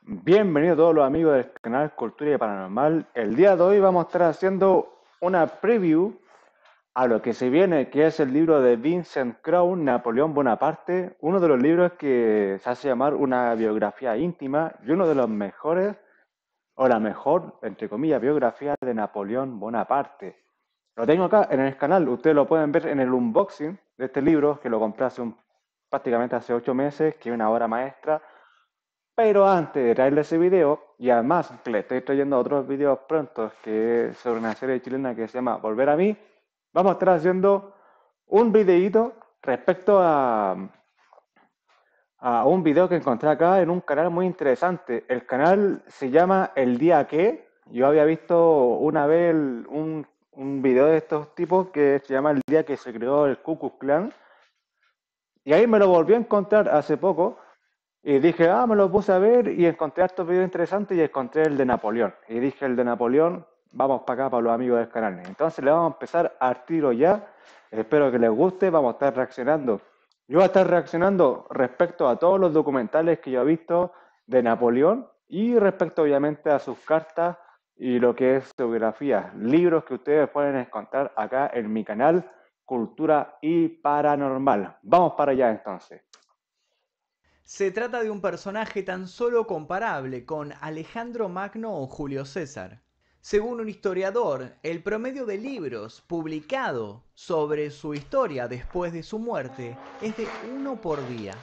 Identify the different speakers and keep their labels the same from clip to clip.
Speaker 1: Bienvenidos todos los amigos del canal Cultura y Paranormal. El día de hoy vamos a estar haciendo una preview a lo que se viene, que es el libro de Vincent Crowe, Napoleón Bonaparte, uno de los libros que se hace llamar una biografía íntima y uno de los mejores, o la mejor, entre comillas, biografía de Napoleón Bonaparte. Lo tengo acá en el canal, ustedes lo pueden ver en el unboxing de este libro, que lo compré prácticamente hace 8 meses, que es una obra maestra. Pero antes de traerle ese video, y además que le estoy trayendo otros videos prontos, que es sobre una serie chilena que se llama Volver a mí, vamos a estar haciendo un videíto respecto a un video que encontré acá en un canal muy interesante. El canal se llama El Día Que. Yo había visto una vez un video de estos tipos que se llama El Día que se creó el Ku Klux Klan. Y ahí me lo volví a encontrar hace poco. Y dije, me lo puse a ver y encontré estos videos interesantes y encontré el de Napoleón. Y dije, el de Napoleón, vamos para acá, para los amigos del canal. Entonces le vamos a empezar al tiro ya. Espero que les guste, vamos a estar reaccionando. Yo voy a estar reaccionando respecto a todos los documentales que yo he visto de Napoleón y respecto obviamente a sus cartas y lo que es su biografía. Libros que ustedes pueden encontrar acá en mi canal Cultura y Paranormal. Vamos para allá entonces.
Speaker 2: Se trata de un personaje tan solo comparable con Alejandro Magno o Julio César. Según un historiador, el promedio de libros publicado sobre su historia después de su muerte es de uno por día.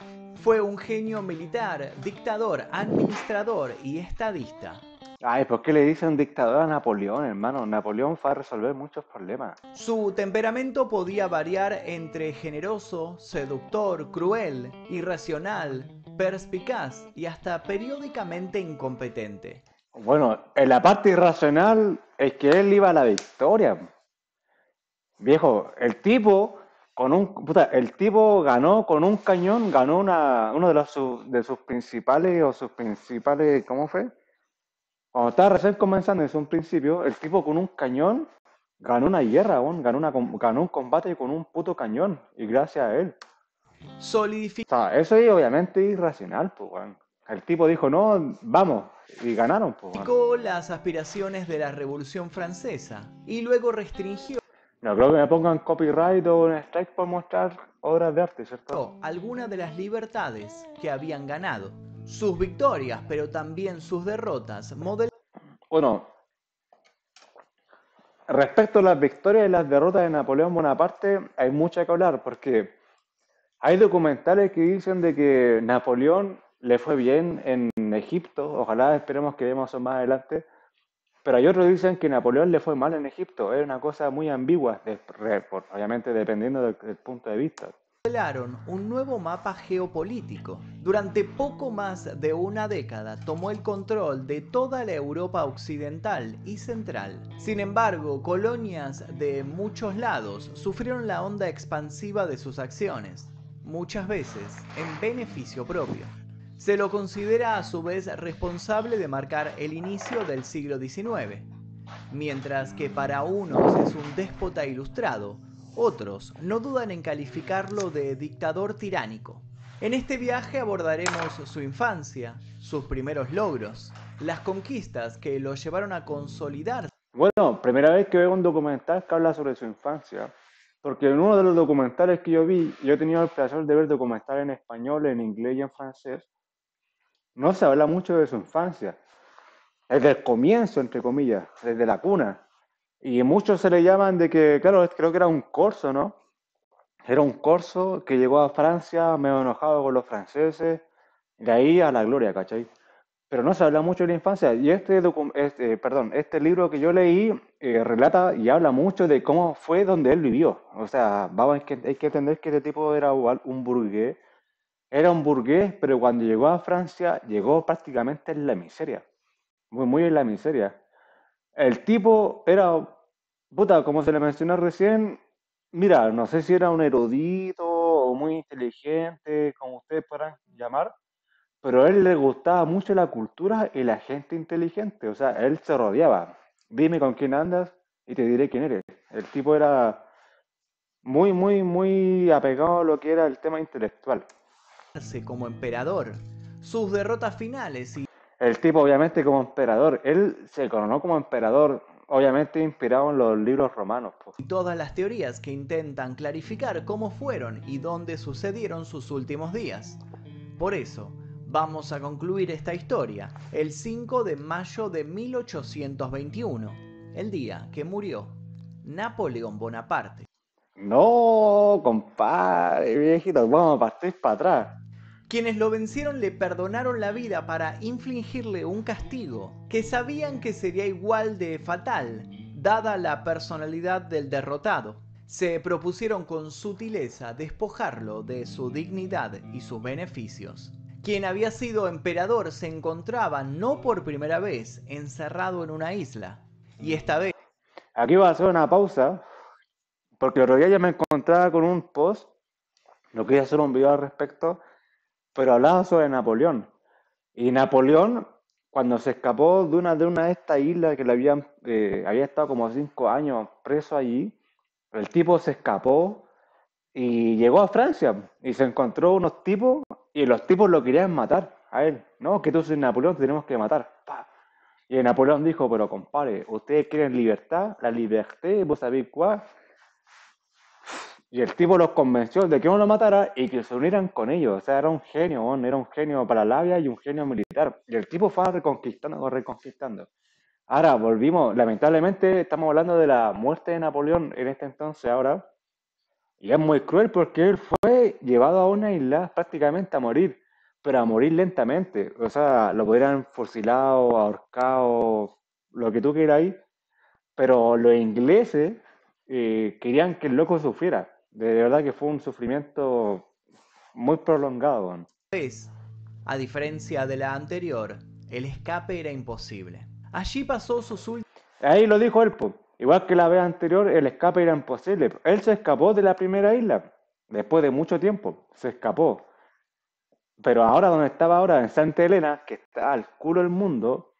Speaker 2: Fue un genio militar, dictador, administrador y estadista.
Speaker 1: Ay, ¿por qué le dicen dictador a Napoleón, hermano? Napoleón fue a resolver muchos problemas.
Speaker 2: Su temperamento podía variar entre generoso, seductor, cruel, irracional, perspicaz y hasta periódicamente incompetente.
Speaker 1: Bueno, en la parte irracional es que él iba a la victoria. Viejo, el tipo el tipo ganó con un cañón, ganó uno de sus principales ¿cómo fue? Cuando estaba recién comenzando en un principio, el tipo con un cañón ganó una guerra, ganó un combate con un puto cañón y gracias a él.
Speaker 2: Solidificó
Speaker 1: O sea, eso es obviamente irracional, pues, weón. El tipo dijo, no, vamos, y ganaron, pues, weón.
Speaker 2: las aspiraciones de la Revolución Francesa y luego restringió
Speaker 1: No creo que me pongan copyright o un strike por mostrar obras de arte, ¿cierto?
Speaker 2: algunas de las libertades que habían ganado. Sus victorias, pero también sus derrotas,
Speaker 1: Bueno, respecto a las victorias y las derrotas de Napoleón Bonaparte, hay mucho que hablar, porque hay documentales que dicen de que Napoleón le fue bien en Egipto, ojalá esperemos que vemos eso más adelante, pero hay otros que dicen que Napoleón le fue mal en Egipto, es una cosa muy ambigua, obviamente dependiendo del punto de vista.
Speaker 2: modelaron un nuevo mapa geopolítico. Durante poco más de una década tomó el control de toda la Europa occidental y central. Sin embargo, colonias de muchos lados sufrieron la onda expansiva de sus acciones, muchas veces en beneficio propio. Se lo considera a su vez responsable de marcar el inicio del siglo XIX. Mientras que para unos es un déspota ilustrado, otros no dudan en calificarlo de dictador tiránico. En este viaje abordaremos su infancia, sus primeros logros, las conquistas que lo llevaron a consolidar.
Speaker 1: Bueno, primera vez que veo un documental que habla sobre su infancia, porque en uno de los documentales que yo vi, yo he tenido el placer de ver documentales en español, en inglés y en francés, no se habla mucho de su infancia, desde el comienzo, entre comillas, desde la cuna. Y muchos se le llaman de que, claro, creo que era un corso, ¿no? Era un corso que llegó a Francia medio enojado con los franceses, de ahí a la gloria, ¿cachai? Pero no se habla mucho de la infancia. Y este libro que yo leí relata y habla mucho de cómo fue donde él vivió. O sea, hay que entender que este tipo era igual un burgués. Era un burgués, pero cuando llegó a Francia, llegó prácticamente en la miseria. Muy, muy en la miseria. El tipo era, puta, como se le mencionó recién, mira, no sé si era un erudito o muy inteligente, como ustedes podrán llamar, pero a él le gustaba mucho la cultura y la gente inteligente. O sea, él se rodeaba. Dime con quién andas y te diré quién eres. El tipo era muy, muy, muy apegado a lo que era el tema intelectual.
Speaker 2: Como emperador. Sus derrotas finales y
Speaker 1: El tipo, obviamente, como emperador, él se coronó como emperador, obviamente inspirado en los libros romanos, pues.
Speaker 2: Y todas las teorías que intentan clarificar cómo fueron y dónde sucedieron sus últimos días. Por eso, vamos a concluir esta historia el 5 de mayo de 1821, el día que murió Napoleón Bonaparte.
Speaker 1: No, compadre, viejito, vamos a partir para atrás.
Speaker 2: Quienes lo vencieron le perdonaron la vida para infligirle un castigo que sabían que sería igual de fatal, dada la personalidad del derrotado. Se propusieron con sutileza despojarlo de su dignidad y sus beneficios. Quien había sido emperador se encontraba no por primera vez encerrado en una isla, y esta vez
Speaker 1: Aquí voy a hacer una pausa, porque el otro día ya me encontraba con un post, no quería hacer un video al respecto, pero hablaba sobre Napoleón. Y Napoleón, cuando se escapó de una de estas islas que le había estado como 5 años preso allí, el tipo se escapó y llegó a Francia y se encontró unos tipos y los tipos lo querían matar a él. No, que tú sois Napoleón, te tenemos que matar. Pa. Y Napoleón dijo, pero compadre, ustedes quieren libertad, la liberté, vos sabéis cuál. Y el tipo los convenció de que no lo matara y que se unieran con ellos. O sea, era un genio, era un genio para la labia y un genio militar. Y el tipo fue reconquistando, reconquistando. Ahora volvimos, lamentablemente estamos hablando de la muerte de Napoleón en este entonces ahora. Y es muy cruel porque él fue llevado a una isla prácticamente a morir, pero a morir lentamente. O sea, lo pudieran fusilado, ahorcado, lo que tú quieras, pero los ingleses querían que el loco sufriera. De verdad que fue un sufrimiento muy prolongado.
Speaker 2: a diferencia de la anterior, el escape era imposible. Allí pasó sus últimos.
Speaker 1: Ahí lo dijo él, po. Igual que la vez anterior, el escape era imposible. Él se escapó de la primera isla, después de mucho tiempo, se escapó. Pero ahora, donde estaba ahora, en Santa Elena, que está al culo del mundo,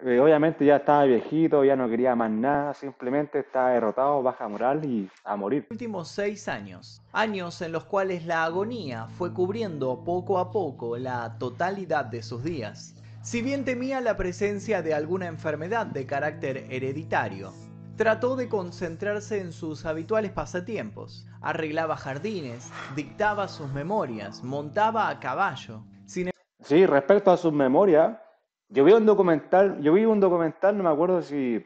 Speaker 1: obviamente ya estaba viejito, ya no quería más nada, simplemente estaba derrotado, baja moral y a morir.
Speaker 2: Últimos 6 años, años en los cuales la agonía fue cubriendo poco a poco la totalidad de sus días. Si bien temía la presencia de alguna enfermedad de carácter hereditario, trató de concentrarse en sus habituales pasatiempos. Arreglaba jardines, dictaba sus memorias, montaba a caballo.
Speaker 1: Sí, respecto a sus memorias, yo vi un documental, no me acuerdo si,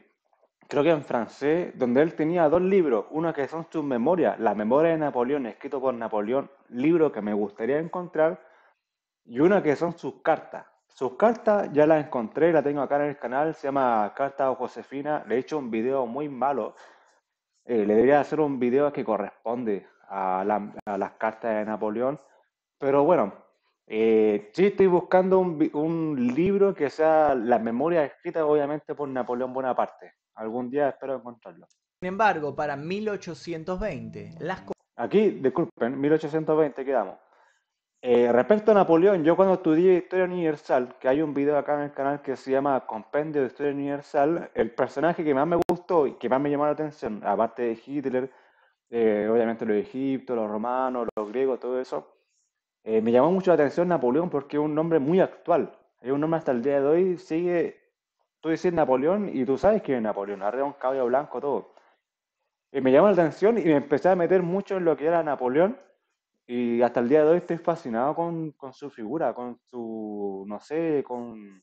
Speaker 1: creo que en francés, donde él tenía dos libros, uno que son sus memorias, La memoria de Napoleón, escrito por Napoleón, libro que me gustaría encontrar, y uno que son sus cartas. Sus cartas ya las encontré, la tengo acá en el canal, se llama Carta a Josefina, le he hecho un video muy malo, le debería hacer un video que corresponde a las cartas de Napoleón, pero bueno, sí estoy buscando un libro que sea las memorias escritas obviamente por Napoleón Bonaparte. Algún día espero encontrarlo.
Speaker 2: Sin embargo, para 1820, las
Speaker 1: Aquí, disculpen, 1820 quedamos. Respecto a Napoleón, yo cuando estudié Historia Universal, que hay un video acá en el canal que se llama Compendio de Historia Universal, el personaje que más me gustó y que más me llamó la atención, aparte de Hitler, obviamente los egipcios, los romanos, los griegos, todo eso, me llamó mucho la atención Napoleón porque es un nombre muy actual. Es un nombre hasta el día de hoy, sigue, tú dices Napoleón y tú sabes que es Napoleón, arriba un caballo blanco, todo. Y me llamó la atención y me empecé a meter mucho en lo que era Napoleón y hasta el día de hoy estoy fascinado con su figura, con su, no sé, con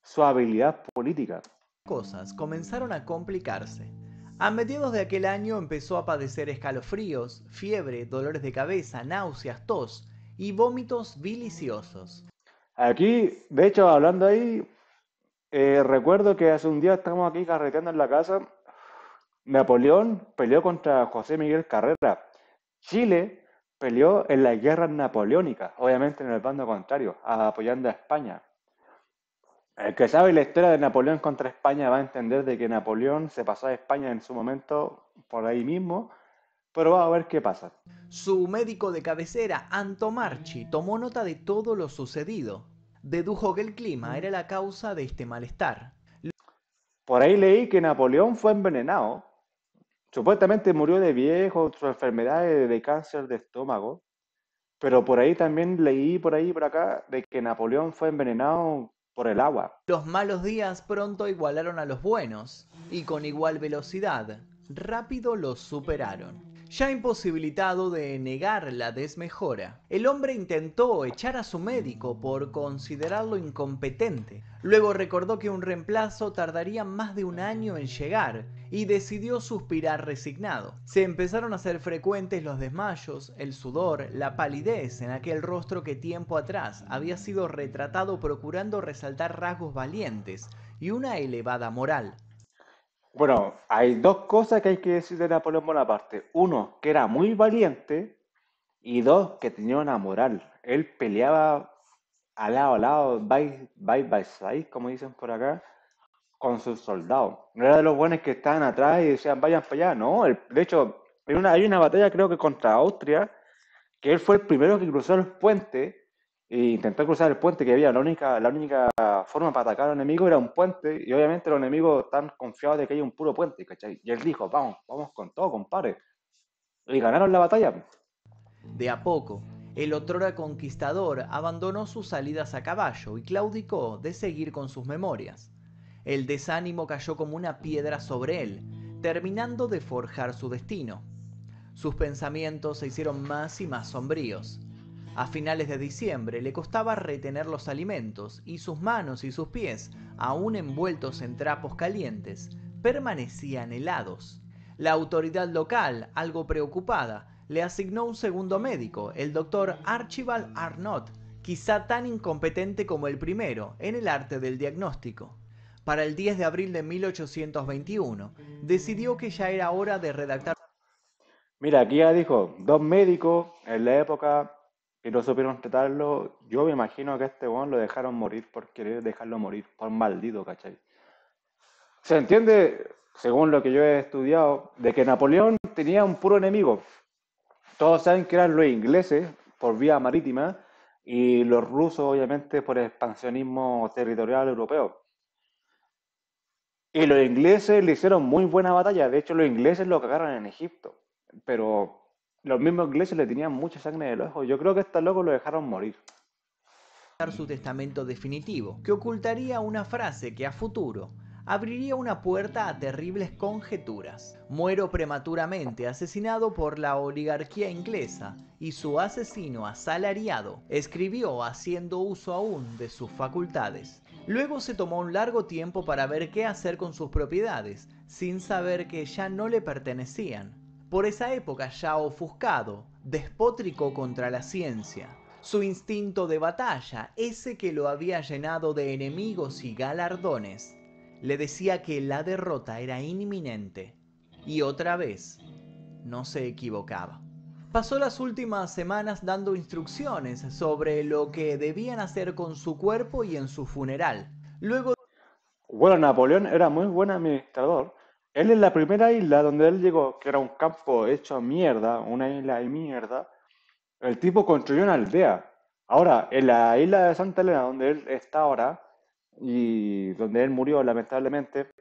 Speaker 1: su habilidad política.
Speaker 2: cosas comenzaron a complicarse. A mediados de aquel año empezó a padecer escalofríos, fiebre, dolores de cabeza, náuseas, tos y vómitos viliciosos.
Speaker 1: Aquí, de hecho, hablando ahí, recuerdo que hace un día estábamos aquí carreteando en la casa. Napoleón peleó contra José Miguel Carrera. Chile peleó en las guerras napoleónicas, obviamente en el bando contrario, apoyando a España. El que sabe la historia de Napoleón contra España va a entender de que Napoleón se pasó a España en su momento por ahí mismo, pero va a ver qué pasa.
Speaker 2: Su médico de cabecera, Anto Marchi, tomó nota de todo lo sucedido. Dedujo que el clima era la causa de este malestar.
Speaker 1: Por ahí leí que Napoleón fue envenenado. Supuestamente murió de viejo, su enfermedad de cáncer de estómago. Pero por ahí también leí, por ahí, por acá, de que Napoleón fue envenenado por el agua.
Speaker 2: Los malos días pronto igualaron a los buenos, y con igual velocidad, rápido los superaron. Ya imposibilitado de negar la desmejora, el hombre intentó echar a su médico por considerarlo incompetente. Luego recordó que un reemplazo tardaría más de un año en llegar y decidió suspirar resignado. Se empezaron a hacer frecuentes los desmayos, el sudor, la palidez en aquel rostro que tiempo atrás había sido retratado procurando resaltar rasgos valientes y una elevada moral.
Speaker 1: Bueno, hay dos cosas que hay que decir de Napoleón Bonaparte. Uno, que era muy valiente, y dos, que tenía una moral. Él peleaba a lado, by side, como dicen por acá, con sus soldados. No era de los buenos que estaban atrás y decían, vayan para allá. No, de hecho, hay una batalla creo que contra Austria, que él fue el primero que cruzó el puente e intentó cruzar el puente que había. La única forma para atacar al enemigo era un puente y obviamente los enemigos están confiados de que hay un puro puente, ¿cachai? Y él dijo, vamos con todo, compadre. Y ganaron la batalla.
Speaker 2: De a poco, el otrora conquistador abandonó sus salidas a caballo y claudicó de seguir con sus memorias. El desánimo cayó como una piedra sobre él, terminando de forjar su destino. Sus pensamientos se hicieron más y más sombríos. A finales de diciembre le costaba retener los alimentos y sus manos y sus pies, aún envueltos en trapos calientes, permanecían helados. La autoridad local, algo preocupada, le asignó un segundo médico, el doctor Archibald Arnott, quizá tan incompetente como el primero en el arte del diagnóstico. Para el 10 de abril de 1821, decidió que ya era hora de redactar.
Speaker 1: Mira, aquí ya dijo, dos médicos en la época que no supieron tratarlo. Yo me imagino que a este weón lo dejaron morir por querer dejarlo morir, por maldito, ¿cachai? Se entiende, según lo que yo he estudiado, de que Napoleón tenía un puro enemigo. Todos saben que eran los ingleses por vía marítima y los rusos, obviamente, por el expansionismo territorial europeo. Y los ingleses le hicieron muy buena batalla. De hecho, los ingleses lo cagaron en Egipto. Pero los mismos ingleses le tenían mucha sangre en el ojo. Yo creo que a estos locos lo dejaron morir.
Speaker 2: Su testamento definitivo, que ocultaría una frase que a futuro abriría una puerta a terribles conjeturas. Muero prematuramente, asesinado por la oligarquía inglesa, y su asesino asalariado escribió haciendo uso aún de sus facultades. Luego se tomó un largo tiempo para ver qué hacer con sus propiedades, sin saber que ya no le pertenecían. Por esa época ya ofuscado, despótrico contra la ciencia. Su instinto de batalla, ese que lo había llenado de enemigos y galardones, le decía que la derrota era inminente. Y otra vez, no se equivocaba. Pasó las últimas semanas dando instrucciones sobre lo que debían hacer con su cuerpo y en su funeral. Luego,
Speaker 1: Bueno, Napoleón era muy buen administrador. Él en la primera isla donde él llegó, que era un campo hecho mierda, una isla de mierda, el tipo construyó una aldea. Ahora, en la isla de Santa Elena, donde él está ahora, y donde él murió lamentablemente,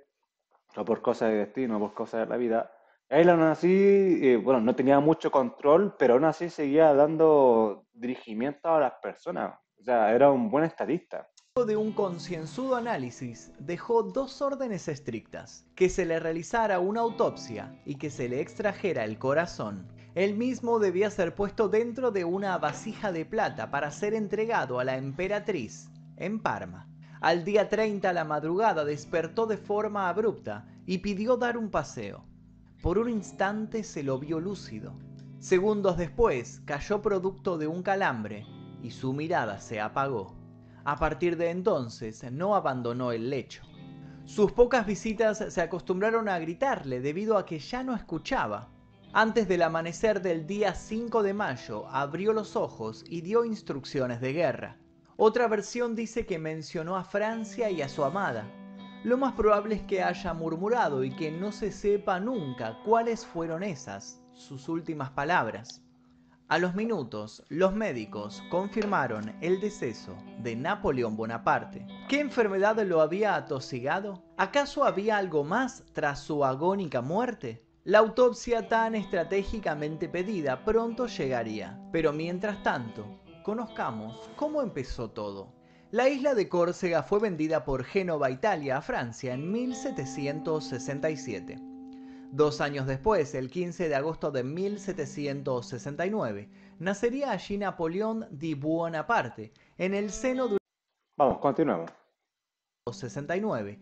Speaker 1: o por cosas de destino, o por cosas de la vida, él aún así, bueno, no tenía mucho control, pero aún así seguía dando dirigimiento a las personas. O sea, era un buen estadista.
Speaker 2: de un concienzudo análisis, dejó dos órdenes estrictas: que se le realizara una autopsia y que se le extrajera el corazón. El mismo debía ser puesto dentro de una vasija de plata para ser entregado a la emperatriz en Parma. Al día 30 a la madrugada despertó de forma abrupta y pidió dar un paseo. Por un instante se lo vio lúcido. Segundos después cayó producto de un calambre y su mirada se apagó. A partir de entonces no abandonó el lecho. Sus pocas visitas se acostumbraron a gritarle debido a que ya no escuchaba. Antes del amanecer del día 5 de mayo abrió los ojos y dio instrucciones de guerra. Otra versión dice que mencionó a Francia y a su amada. Lo más probable es que haya murmurado y que no se sepa nunca cuáles fueron esas, sus últimas palabras. A los minutos, los médicos confirmaron el deceso de Napoleón Bonaparte. ¿Qué enfermedad lo había atosigado? ¿Acaso había algo más tras su agónica muerte? La autopsia tan estratégicamente pedida pronto llegaría, pero mientras tanto, conozcamos cómo empezó todo. La isla de Córcega fue vendida por Génova, Italia, a Francia en 1767. 2 años después, el 15 de agosto de 1769, nacería allí Napoleón di Buonaparte, en el seno de
Speaker 1: Vamos, continuemos.
Speaker 2: 69,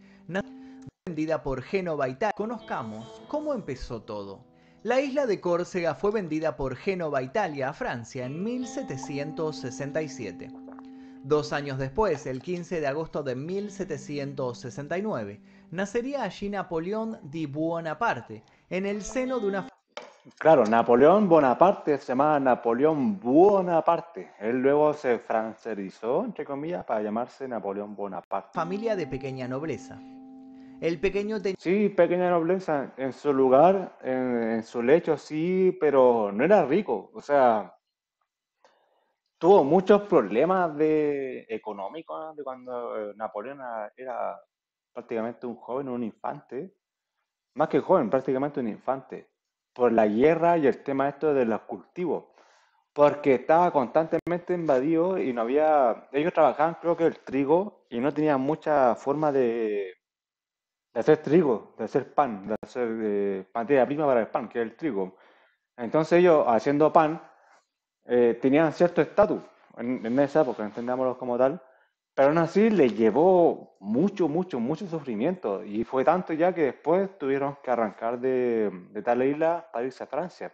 Speaker 2: vendida por Génova, Italia. Conozcamos cómo empezó todo. La isla de Córcega fue vendida por Génova, Italia, a Francia en 1767. 2 años después, el 15 de agosto de 1769, nacería allí Napoleón di Buonaparte, en el seno de una
Speaker 1: Claro, Napoleón Bonaparte se llamaba Napoleón Bonaparte. Él luego se francerizó, entre comillas, para llamarse Napoleón Bonaparte.
Speaker 2: familia de pequeña nobleza. El pequeño tenía
Speaker 1: Sí, pequeña nobleza, en su lugar, en su lecho, sí, pero no era rico. O sea, tuvo muchos problemas económicos de cuando Napoleón era prácticamente un joven, un infante. Más que joven, prácticamente un infante. Por la guerra y el tema esto de los cultivos. Porque estaba constantemente invadido y no había. Ellos trabajaban, creo que el trigo, y no tenían mucha forma de hacer trigo, de hacer pan, de hacer materia prima para el pan, que es el trigo. Entonces ellos, haciendo pan, tenían cierto estatus en esa época, entendámoslo como tal, pero aún así les llevó mucho, mucho, mucho sufrimiento y fue tanto ya que después tuvieron que arrancar de tal isla para irse a Francia.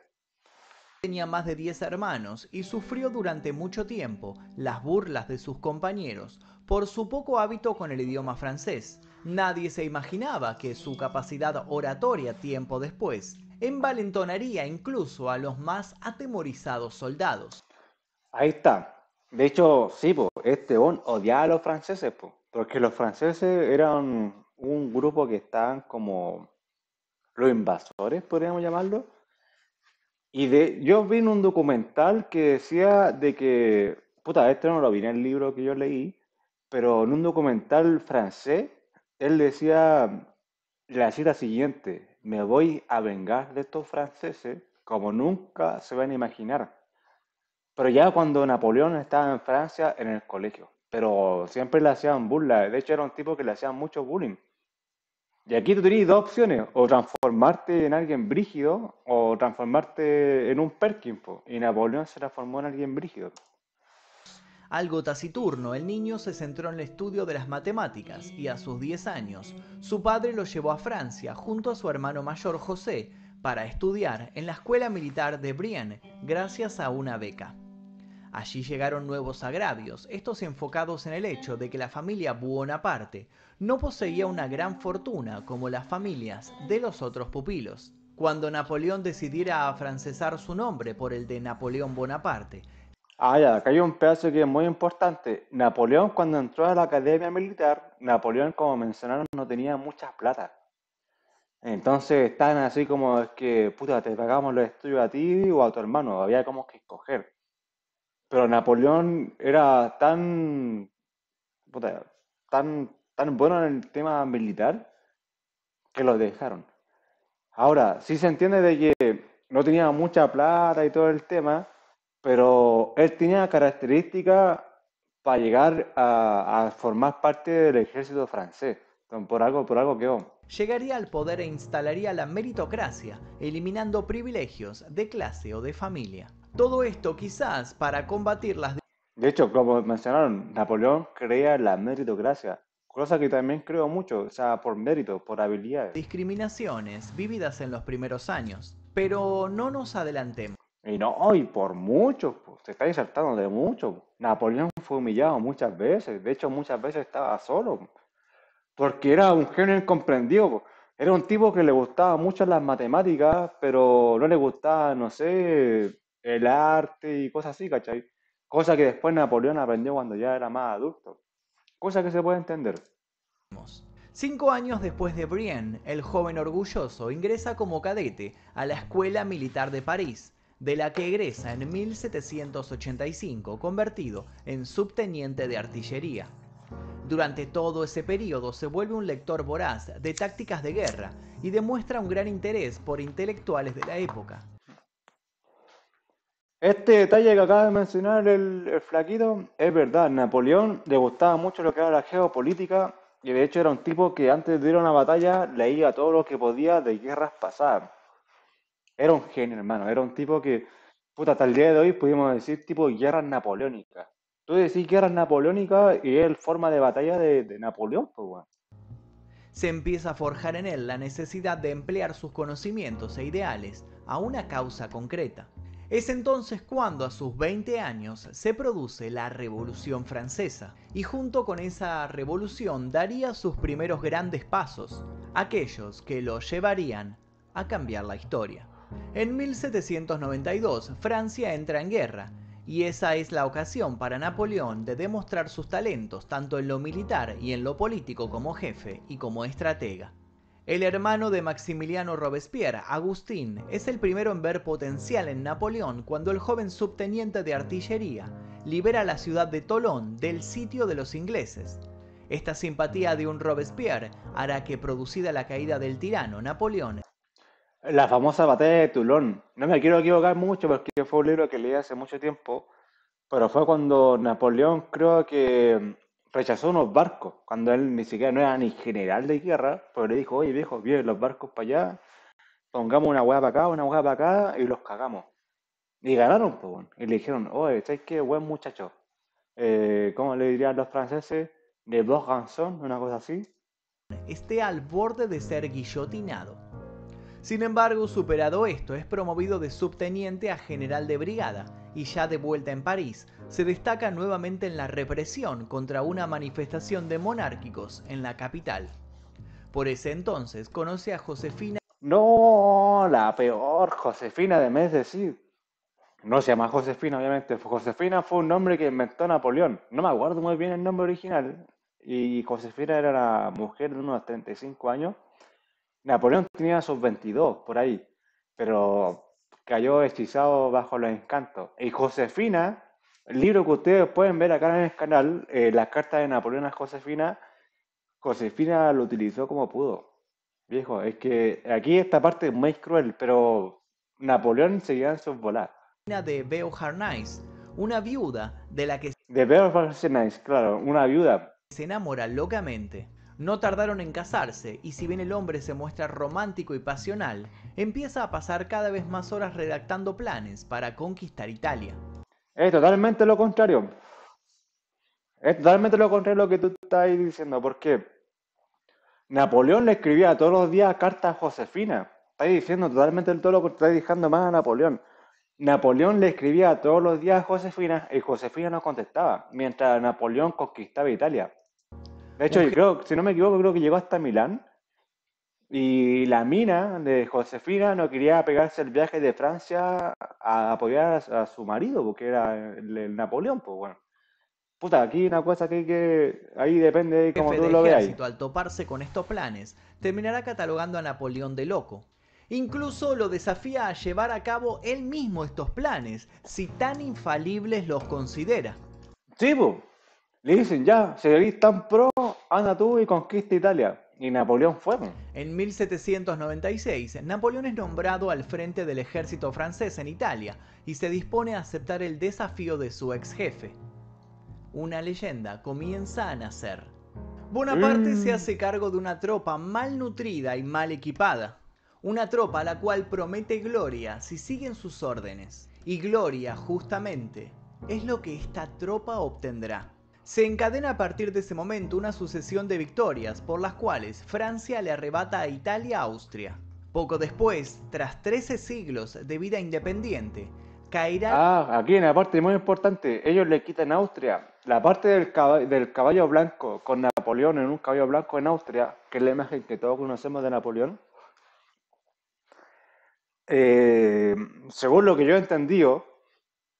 Speaker 2: más de 10 hermanos y sufrió durante mucho tiempo las burlas de sus compañeros por su poco hábito con el idioma francés. Nadie se imaginaba que su capacidad oratoria tiempo después envalentonaría incluso a los más atemorizados soldados.
Speaker 1: Ahí está. De hecho, sí, po, este Bon odiaba a los franceses, po, porque los franceses eran un grupo que estaban como los invasores, podríamos llamarlo. Yo vi en un documental que decía de que, puta, esto no lo vi en el libro que yo leí, pero en un documental francés, él decía la cita siguiente: me voy a vengar de estos franceses como nunca se van a imaginar. Pero ya cuando Napoleón estaba en Francia, en el colegio, pero siempre le hacían burla, de hecho era un tipo que le hacían mucho bullying. Y aquí tú tenías dos opciones: o transformarte en alguien brígido o transformarte en un Perkin, po. Y Napoleón se transformó en alguien brígido.
Speaker 2: Algo taciturno, el niño se centró en el estudio de las matemáticas y a sus 10 años, su padre lo llevó a Francia junto a su hermano mayor José para estudiar en la Escuela Militar de Brienne gracias a una beca. Allí llegaron nuevos agravios, estos enfocados en el hecho de que la familia Buonaparte no poseía una gran fortuna como las familias de los otros pupilos. Cuando Napoleón decidiera afrancesar su nombre por el de Napoleón Bonaparte,
Speaker 1: Ah, ya, acá hay un pedazo que es muy importante. Napoleón, cuando entró a la academia militar, Napoleón, como mencionaron, no tenía mucha plata. Entonces estaban así como: es que, puta, te pagamos los estudios a ti o a tu hermano, había como que escoger. Pero Napoleón era puta, tan bueno en el tema militar que lo dejaron. Ahora, sí se entiende de que no tenía mucha plata y todo el tema, pero él tenía características para llegar a formar parte del ejército francés. Entonces, por algo quedó.
Speaker 2: llegaría al poder e instalaría la meritocracia, eliminando privilegios de clase o de familia. Todo esto quizás para combatir las
Speaker 1: De hecho, como mencionaron, Napoleón creía en la meritocracia, cosa que también creo mucho, o sea, por mérito, por habilidades.
Speaker 2: discriminaciones vividas en los primeros años. Pero no nos adelantemos.
Speaker 1: Y no, y por mucho, pues, se está insertando de mucho. Napoleón fue humillado muchas veces, de hecho muchas veces estaba solo, porque era un genio incomprendido, po. Era un tipo que le gustaba mucho las matemáticas, pero no le gustaba, no sé, el arte y cosas así, ¿cachai? Cosa que después Napoleón aprendió cuando ya era más adulto. Cosa que se puede entender.
Speaker 2: 5 años después de Brienne, el joven orgulloso ingresa como cadete a la Escuela Militar de París, de la que egresa en 1785, convertido en subteniente de artillería. Durante todo ese periodo se vuelve un lector voraz de tácticas de guerra y demuestra un gran interés por intelectuales de la época.
Speaker 1: Este detalle que acaba de mencionar el flaquito es verdad. Napoleón le gustaba mucho lo que era la geopolítica y de hecho era un tipo que antes de ir a una batalla leía todo lo que podía de guerras pasadas. Era un genio, hermano. Era un tipo que, puta, hasta el día de hoy pudimos decir tipo guerras napoleónicas. Tú decís guerras napoleónicas y es el forma de batalla de Napoleón, pues, weón.
Speaker 2: Se empieza a forjar en él la necesidad de emplear sus conocimientos e ideales a una causa concreta. Es entonces cuando a sus 20 años se produce la Revolución Francesa y junto con esa revolución daría sus primeros grandes pasos, aquellos que lo llevarían a cambiar la historia. En 1792 Francia entra en guerra y esa es la ocasión para Napoleón de demostrar sus talentos tanto en lo militar y en lo político como jefe y como estratega. El hermano de Maximiliano Robespierre, Agustín, es el primero en ver potencial en Napoleón cuando el joven subteniente de artillería libera la ciudad de Tolón del sitio de los ingleses. Esta simpatía de un Robespierre hará que, producida la caída del tirano Napoleón,
Speaker 1: La famosa batalla de Toulon. No me quiero equivocar mucho porque fue un libro que leí hace mucho tiempo, pero fue cuando Napoleón creo que rechazó unos barcos, cuando él ni siquiera no era ni general de guerra, pero le dijo, oye viejo, vienen los barcos para allá, pongamos una hueá para acá, una hueá para acá y los cagamos. Y ganaron, pues, bueno. Y le dijeron, oye, ¿sabes qué? Buen muchacho. ¿Cómo le dirían los franceses? De dos ganson, una cosa así.
Speaker 2: esté al borde de ser guillotinado. Sin embargo, superado esto, es promovido de subteniente a general de brigada y ya de vuelta en París, se destaca nuevamente en la represión contra una manifestación de monárquicos en la capital. Por ese entonces conoce a Josefina.
Speaker 1: No, la peor, Josefina de Metz, sí. No se llama Josefina, obviamente. Josefina fue un nombre que inventó Napoleón. No me acuerdo muy bien el nombre original. Y Josefina era la mujer de unos 35 años. Napoleón tenía sus 22 por ahí. Pero cayó hechizado bajo los encantos. Y Josefina, el libro que ustedes pueden ver acá en el canal, las cartas de Napoleón a Josefina, Josefina lo utilizó como pudo. Viejo, es que aquí esta parte es muy cruel, pero Napoleón seguía en sus bolas.
Speaker 2: De Beauharnais, una viuda de la que
Speaker 1: De Bear claro, una viuda.
Speaker 2: se enamora locamente. No tardaron en casarse y si bien el hombre se muestra romántico y pasional, empieza a pasar cada vez más horas redactando planes para conquistar Italia.
Speaker 1: Es totalmente lo contrario. Es totalmente lo contrario a lo que tú estás diciendo, porque Napoleón le escribía todos los días cartas a Josefina. Estás diciendo totalmente todo lo que estás diciendo más a Napoleón. Napoleón le escribía todos los días a Josefina y Josefina no contestaba, mientras Napoleón conquistaba Italia. De hecho,
Speaker 2: Un
Speaker 1: yo creo, si no me equivoco, creo que llegó hasta Milán y la mina de Josefina no quería pegarse el viaje de Francia a apoyar a su marido, porque era el Napoleón, pues bueno. Puta, aquí una cosa ahí depende de cómo
Speaker 2: jefe
Speaker 1: tú
Speaker 2: de
Speaker 1: lo veas.
Speaker 2: ejército, al toparse con estos planes, terminará catalogando a Napoleón de loco. Incluso lo desafía a llevar a cabo él mismo estos planes, si tan infalibles los considera.
Speaker 1: Sí, pues, le dicen ya, si eres tan pro, anda tú y conquista Italia. Y Napoleón fue, pues.
Speaker 2: En 1796, Napoleón es nombrado al frente del ejército francés en Italia y se dispone a aceptar el desafío de su ex jefe. Una leyenda comienza a nacer. Bonaparte se
Speaker 1: Mm.
Speaker 2: hace cargo de una tropa mal nutrida y mal equipada. Una tropa a la cual promete gloria si siguen sus órdenes. Y gloria, justamente, es lo que esta tropa obtendrá. Se encadena a partir de ese momento una sucesión de victorias por las cuales Francia le arrebata a Italia a Austria. Poco después, tras 13 siglos de vida independiente, caerá
Speaker 1: Ah, aquí en la parte muy importante, ellos le quitan Austria. La parte del caballo blanco con Napoleón en un caballo blanco en Austria, que es la imagen que todos conocemos de Napoleón. eh, Según lo que yo he entendido,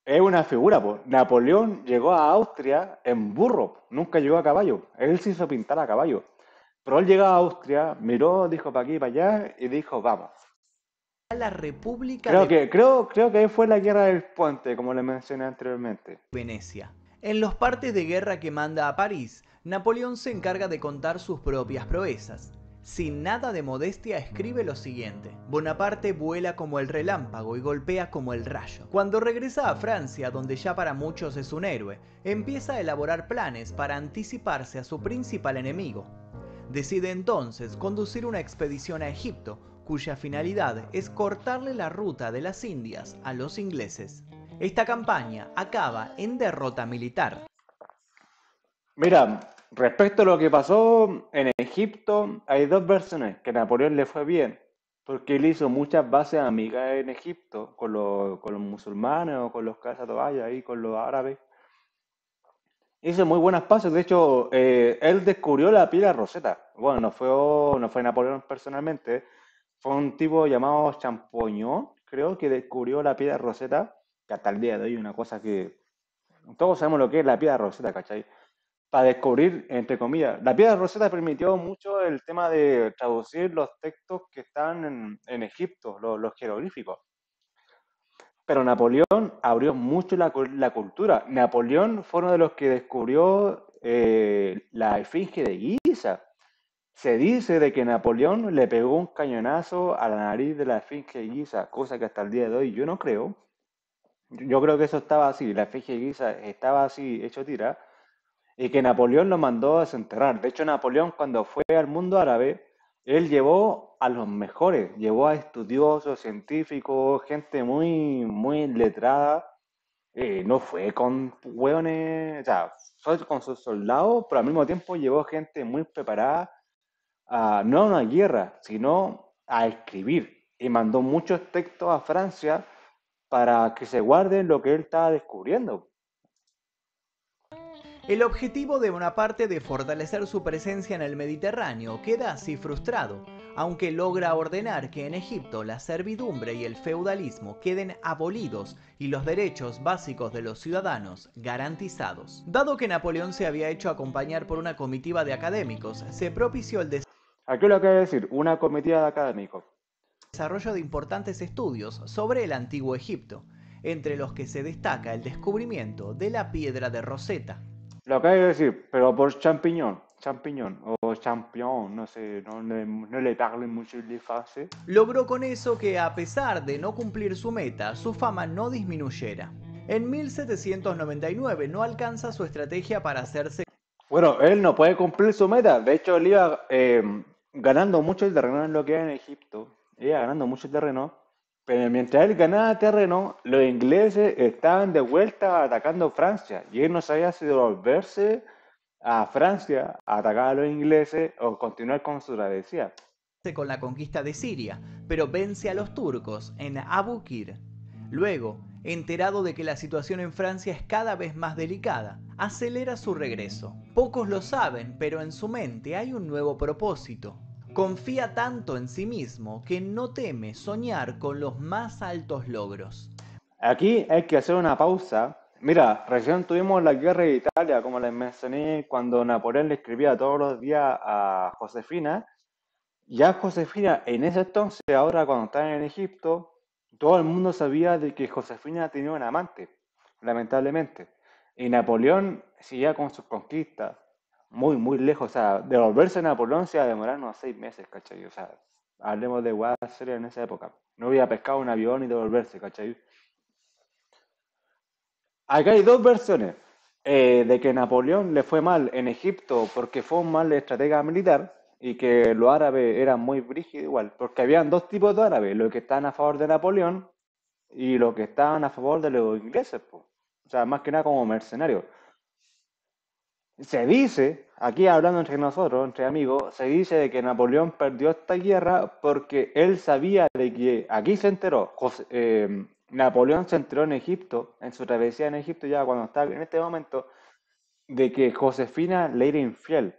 Speaker 1: es una figura, pues. Napoleón llegó a Austria en burro, nunca llegó a caballo. Él se hizo pintar a caballo. Pero él llegó a Austria, miró, dijo para aquí y para allá y dijo, vamos.
Speaker 2: la República de
Speaker 1: Creo que ahí fue la guerra del puente, como le mencioné anteriormente.
Speaker 2: Venecia. En los partes de guerra que manda a París, Napoleón se encarga de contar sus propias proezas. sin nada de modestia, escribe lo siguiente: Bonaparte vuela como el relámpago y golpea como el rayo. Cuando regresa a Francia, donde ya para muchos es un héroe, empieza a elaborar planes para anticiparse a su principal enemigo. Decide entonces conducir una expedición a Egipto, cuya finalidad es cortarle la ruta de las Indias a los ingleses. Esta campaña acaba en derrota militar.
Speaker 1: Mira, respecto a lo que pasó en Egipto, hay dos versiones, que a Napoleón le fue bien, porque él hizo muchas bases amigas en Egipto, con los musulmanes o con los cazatobayas y con los árabes. Hizo muy buenas pases, de hecho, él descubrió la piedra Rosetta. Bueno, no fue Napoleón personalmente, fue un tipo llamado Champollion, creo, que descubrió la piedra Rosetta, que hasta el día de hoy es una cosa que todos sabemos lo que es la piedra Rosetta, ¿cachai? Para descubrir, entre comillas, la piedra Rosetta permitió mucho el tema de traducir los textos que están en Egipto, los jeroglíficos. Pero Napoleón abrió mucho la cultura. Napoleón fue uno de los que descubrió la esfinge de Giza. Se dice de que Napoleón le pegó un cañonazo a la nariz de la esfinge de Giza, cosa que hasta el día de hoy yo no creo. Yo creo que eso estaba así, la esfinge de Giza estaba así, hecho tira, y que Napoleón lo mandó a desenterrar. De hecho, Napoleón cuando fue al mundo árabe, él llevó a los mejores, llevó a estudiosos, científicos, gente muy letrada. No fue con hueones, o sea, fue con sus soldados, pero al mismo tiempo llevó gente muy preparada, no a una guerra, sino a escribir. Y mandó muchos textos a Francia para que se guarden lo que él estaba descubriendo.
Speaker 2: El objetivo de Bonaparte de fortalecer su presencia en el Mediterráneo queda así frustrado, aunque logra ordenar que en Egipto la servidumbre y el feudalismo queden abolidos y los derechos básicos de los ciudadanos garantizados. Dado que Napoleón se había hecho acompañar por una comitiva de académicos, se propició el
Speaker 1: Aquí lo que hay que decir, una comitiva de académicos.
Speaker 2: desarrollo de importantes estudios sobre el antiguo Egipto, entre los que se destaca el descubrimiento de la piedra de Rosetta.
Speaker 1: Lo que hay que decir, pero por champiñón o champion, no sé, no le parle mucho de francés.
Speaker 2: Logró con eso que, a pesar de no cumplir su meta, su fama no disminuyera. En 1799 no alcanza su estrategia para hacerse
Speaker 1: Bueno, él no puede cumplir su meta. De hecho, él iba ganando mucho el terreno en lo que era en Egipto. Iba ganando mucho terreno. Pero mientras él ganaba terreno, los ingleses estaban de vuelta atacando Francia. Y él no sabía si devolverse a Francia a atacar a los ingleses o continuar con su travesía.
Speaker 2: con la conquista de Siria, pero vence a los turcos en Abu Qir. Luego, enterado de que la situación en Francia es cada vez más delicada, acelera su regreso. Pocos lo saben, pero en su mente hay un nuevo propósito. Confía tanto en sí mismo que no teme soñar con los más altos logros.
Speaker 1: Aquí hay que hacer una pausa. Mira, recién tuvimos la guerra de Italia, como les mencioné, cuando Napoleón le escribía todos los días a Josefina. Ya Josefina, en ese entonces, ahora cuando estaba en Egipto, todo el mundo sabía de que Josefina tenía un amante, lamentablemente. Y Napoleón seguía con sus conquistas, muy lejos. O sea, devolverse a Napoleón se iba a demorar unos 6 meses, ¿cachai? O sea, hablemos de hueá seria en esa época. No había pescado un avión y devolverse, ¿cachai? Acá hay dos versiones, de que Napoleón le fue mal en Egipto porque fue un mal estratega militar y que los árabes eran muy brígidos igual, porque habían dos tipos de árabes, los que estaban a favor de Napoleón y los que estaban a favor de los ingleses, po. O sea, más que nada como mercenarios. Se dice, aquí hablando entre nosotros, entre amigos, se dice de que Napoleón perdió esta guerra porque él sabía de que, aquí se enteró, Napoleón se enteró en Egipto, en su travesía en Egipto ya cuando estaba en este momento, de que Josefina le era infiel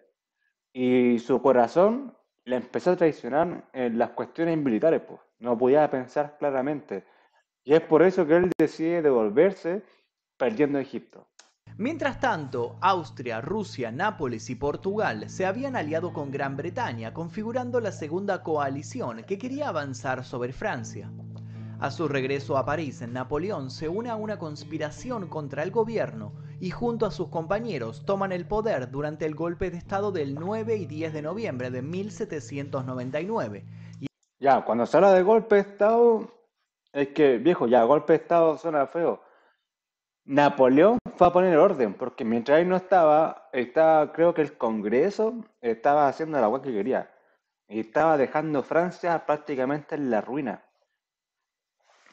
Speaker 1: y su corazón le empezó a traicionar en las cuestiones militares, pues. No podía pensar claramente. Y es por eso que él decide devolverse perdiendo Egipto.
Speaker 2: Mientras tanto, Austria, Rusia, Nápoles y Portugal se habían aliado con Gran Bretaña, configurando la segunda coalición que quería avanzar sobre Francia. A su regreso a París, Napoleón se une a una conspiración contra el gobierno y junto a sus compañeros toman el poder durante el golpe de estado del 9 y 10 de noviembre de 1799.
Speaker 1: Ya, cuando se habla de golpe de Estado, es que, viejo, ya, golpe de Estado suena feo. Napoleón fue a poner orden, porque mientras él no estaba, creo que el Congreso estaba haciendo la hueá que quería. Y estaba dejando Francia prácticamente en la ruina.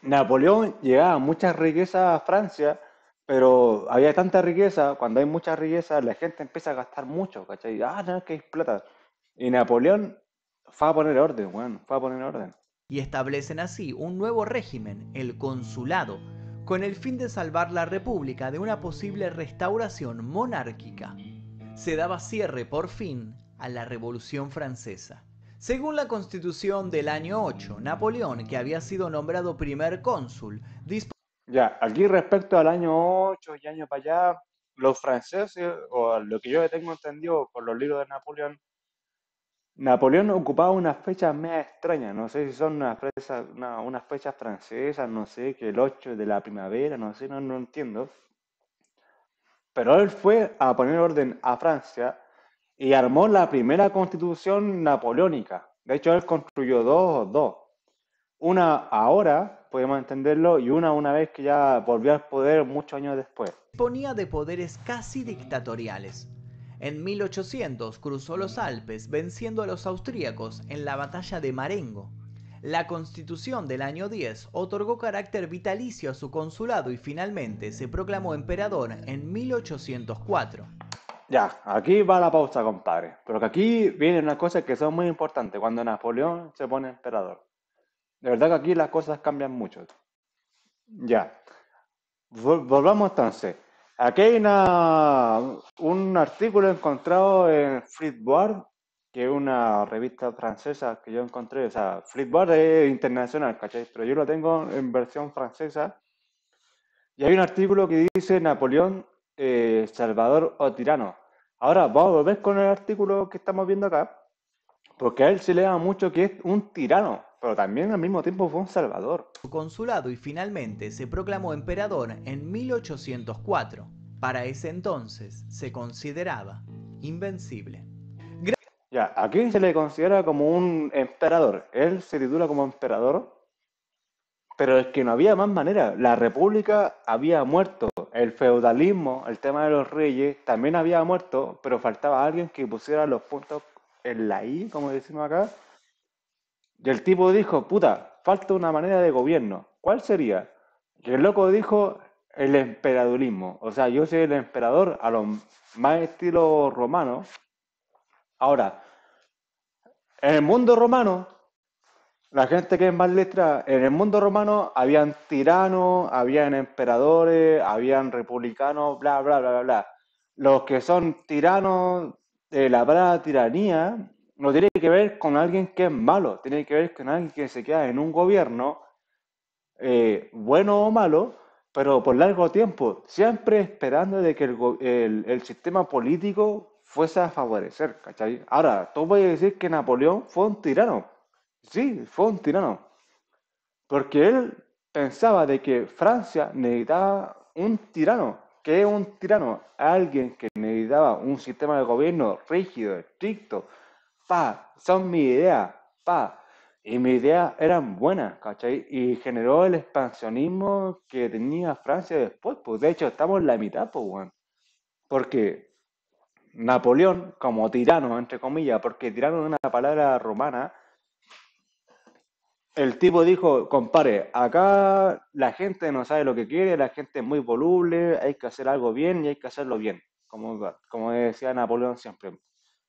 Speaker 1: Napoleón llegaba mucha riqueza a Francia, pero había tanta riqueza, cuando hay mucha riqueza, la gente empieza a gastar mucho, ¿cachai? Ah, no, que hay plata. Y Napoleón fue a poner orden, weón, fue a poner orden.
Speaker 2: Y establecen así un nuevo régimen, el consulado, con el fin de salvar la república de una posible restauración monárquica. Se daba cierre por fin a la Revolución Francesa. Según la Constitución del año 8, Napoleón, que había sido nombrado primer cónsul,
Speaker 1: Ya, aquí respecto al año 8 y año para allá, los franceses, o lo que yo tengo entendido por los libros de Napoleón, Napoleón ocupaba unas fechas medio extrañas, no sé si son unas fechas francesas, no sé, que el 8 de la primavera, no sé, no entiendo. Pero él fue a poner orden a Francia y armó la primera constitución napoleónica. De hecho, él construyó dos. Una ahora, podemos entenderlo, y una vez que ya volvió al poder muchos años después.
Speaker 2: disponía de poderes casi dictatoriales. En 1800 cruzó los Alpes venciendo a los austríacos en la batalla de Marengo. La Constitución del año 10 otorgó carácter vitalicio a su consulado y finalmente se proclamó emperador en 1804.
Speaker 1: Ya, aquí va la pausa, compadre. Pero que aquí vienen unas cosas que son muy importantes cuando Napoleón se pone emperador. De verdad que aquí las cosas cambian mucho. Ya, volvamos entonces. Aquí hay un artículo encontrado en Flipboard, que es una revista francesa que yo encontré. O sea, Flipboard es internacional, ¿cachai? Pero yo lo tengo en versión francesa. Y hay un artículo que dice Napoleón, Salvador o tirano. Ahora vamos a volver con el artículo que estamos viendo acá, porque a él se le da mucho que es un tirano, pero también al mismo tiempo fue un salvador.
Speaker 2: Su consulado y finalmente se proclamó emperador en 1804. Para ese entonces se consideraba invencible.
Speaker 1: Ya, aquí se le considera como un emperador. Él se titula como emperador, pero es que no había más manera. La república había muerto. El feudalismo, el tema de los reyes, también había muerto, pero faltaba alguien que pusiera los puntos en la I, como decimos acá. Y el tipo dijo, puta, falta una manera de gobierno. ¿Cuál sería? Y el loco dijo el emperadurismo. O sea, yo soy el emperador a los más estilo romano. Ahora, en el mundo romano, la gente que es más letrada, en el mundo romano habían tiranos, habían emperadores, habían republicanos, bla, bla, bla, bla, bla. Los que son tiranos, la palabra tiranía no tiene que ver con alguien que es malo, tiene que ver con alguien que se queda en un gobierno, bueno o malo, pero por largo tiempo, siempre esperando de que el sistema político fuese a favorecer, ¿cachai? Ahora, tú puedes decir que Napoleón fue un tirano, sí, fue un tirano, porque él pensaba de que Francia necesitaba un tirano. ¿Qué es un tirano? Alguien que necesitaba un sistema de gobierno rígido, estricto. Pa, son mi idea, pa. Y mis ideas eran buenas, ¿cachai? Y generó el expansionismo que tenía Francia después. Pues de hecho, estamos en la mitad, pues, weón. Porque Napoleón, como tirano, entre comillas, porque tirano es una palabra romana, el tipo dijo, compare, acá la gente no sabe lo que quiere, la gente es muy voluble, hay que hacer algo bien y hay que hacerlo bien, como decía Napoleón siempre.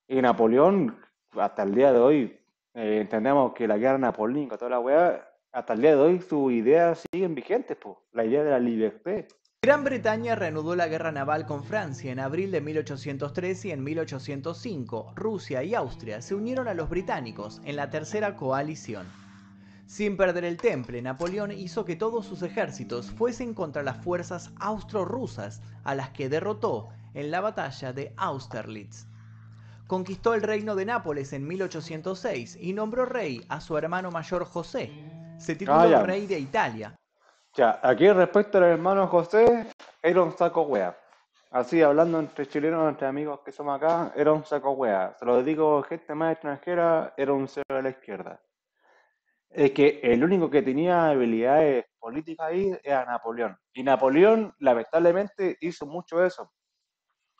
Speaker 1: Y Napoleón, hasta el día de hoy, entendemos que la guerra napoleónica, toda la weá, hasta el día de hoy sus ideas siguen vigentes, pues, la idea de la libertad.
Speaker 2: Gran Bretaña reanudó la guerra naval con Francia en abril de 1803 y en 1805 Rusia y Austria se unieron a los británicos en la tercera coalición. Sin perder el temple, Napoleón hizo que todos sus ejércitos fuesen contra las fuerzas austro-rusas, a las que derrotó en la batalla de Austerlitz. Conquistó el reino de Nápoles en 1806 y nombró rey a su hermano mayor José. Se
Speaker 1: Ah,
Speaker 2: tituló
Speaker 1: ya.
Speaker 2: rey de Italia.
Speaker 1: Ya, aquí respecto al hermano José, era un saco wea. así hablando entre chilenos, entre amigos que somos acá, era un saco wea. Se lo digo, gente más extranjera, era un cero de la izquierda. Es que el único que tenía habilidades políticas ahí era Napoleón. Y Napoleón, lamentablemente, hizo mucho eso,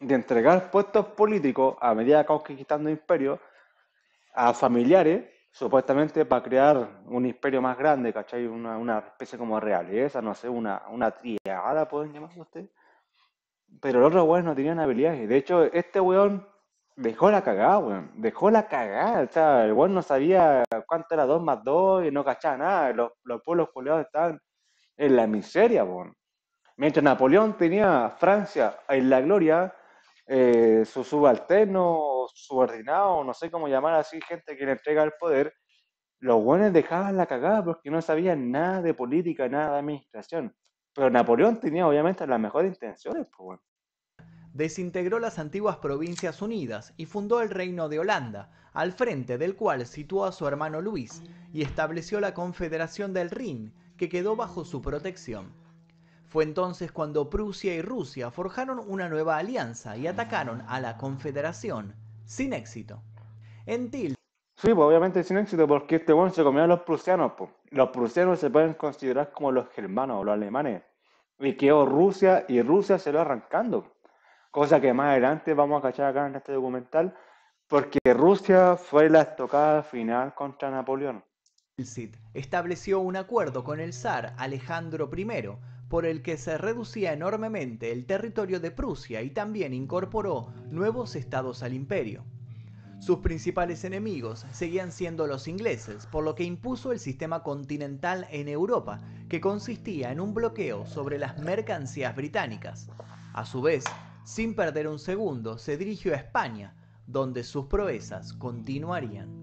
Speaker 1: de entregar puestos políticos a medida que conquistando imperios a familiares, supuestamente para crear un imperio más grande, ¿cachai? Una especie como de realeza, no sé, una triada, pueden llamarlo ustedes. Pero los otros weones no tenían habilidades. De hecho, este weón dejó la cagada, weón. Dejó la cagada. O sea, el weón no sabía cuánto era 2 más 2 y no cachaba nada. Los pueblos culiados estaban en la miseria, weón. Mientras Napoleón tenía a Francia en la gloria, su subalterno, subordinado, no sé cómo llamar así, gente que le entrega el poder, los buenos dejaban la cagada porque no sabían nada de política, nada de administración. Pero Napoleón tenía obviamente las mejores intenciones, pues, weón.
Speaker 2: Desintegró las antiguas provincias unidas y fundó el Reino de Holanda, al frente del cual situó a su hermano Luis y estableció la Confederación del Rin, que quedó bajo su protección. Fue entonces cuando Prusia y Rusia forjaron una nueva alianza y atacaron a la Confederación, sin éxito. En Tilsit,
Speaker 1: Sí, pues obviamente sin éxito porque este weón se comió a los prusianos, pues. Los prusianos se pueden considerar como los germanos o los alemanes. Y quedó Rusia y Rusia se lo arrancando. Cosa que más adelante vamos a cachar acá en este documental, porque Rusia fue la estocada final contra Napoleón.
Speaker 2: estableció un acuerdo con el zar Alejandro I, por el que se reducía enormemente el territorio de Prusia y también incorporó nuevos estados al imperio. Sus principales enemigos seguían siendo los ingleses, por lo que impuso el sistema continental en Europa, que consistía en un bloqueo sobre las mercancías británicas. A su vez, sin perder un segundo, se dirigió a España, donde sus proezas continuarían.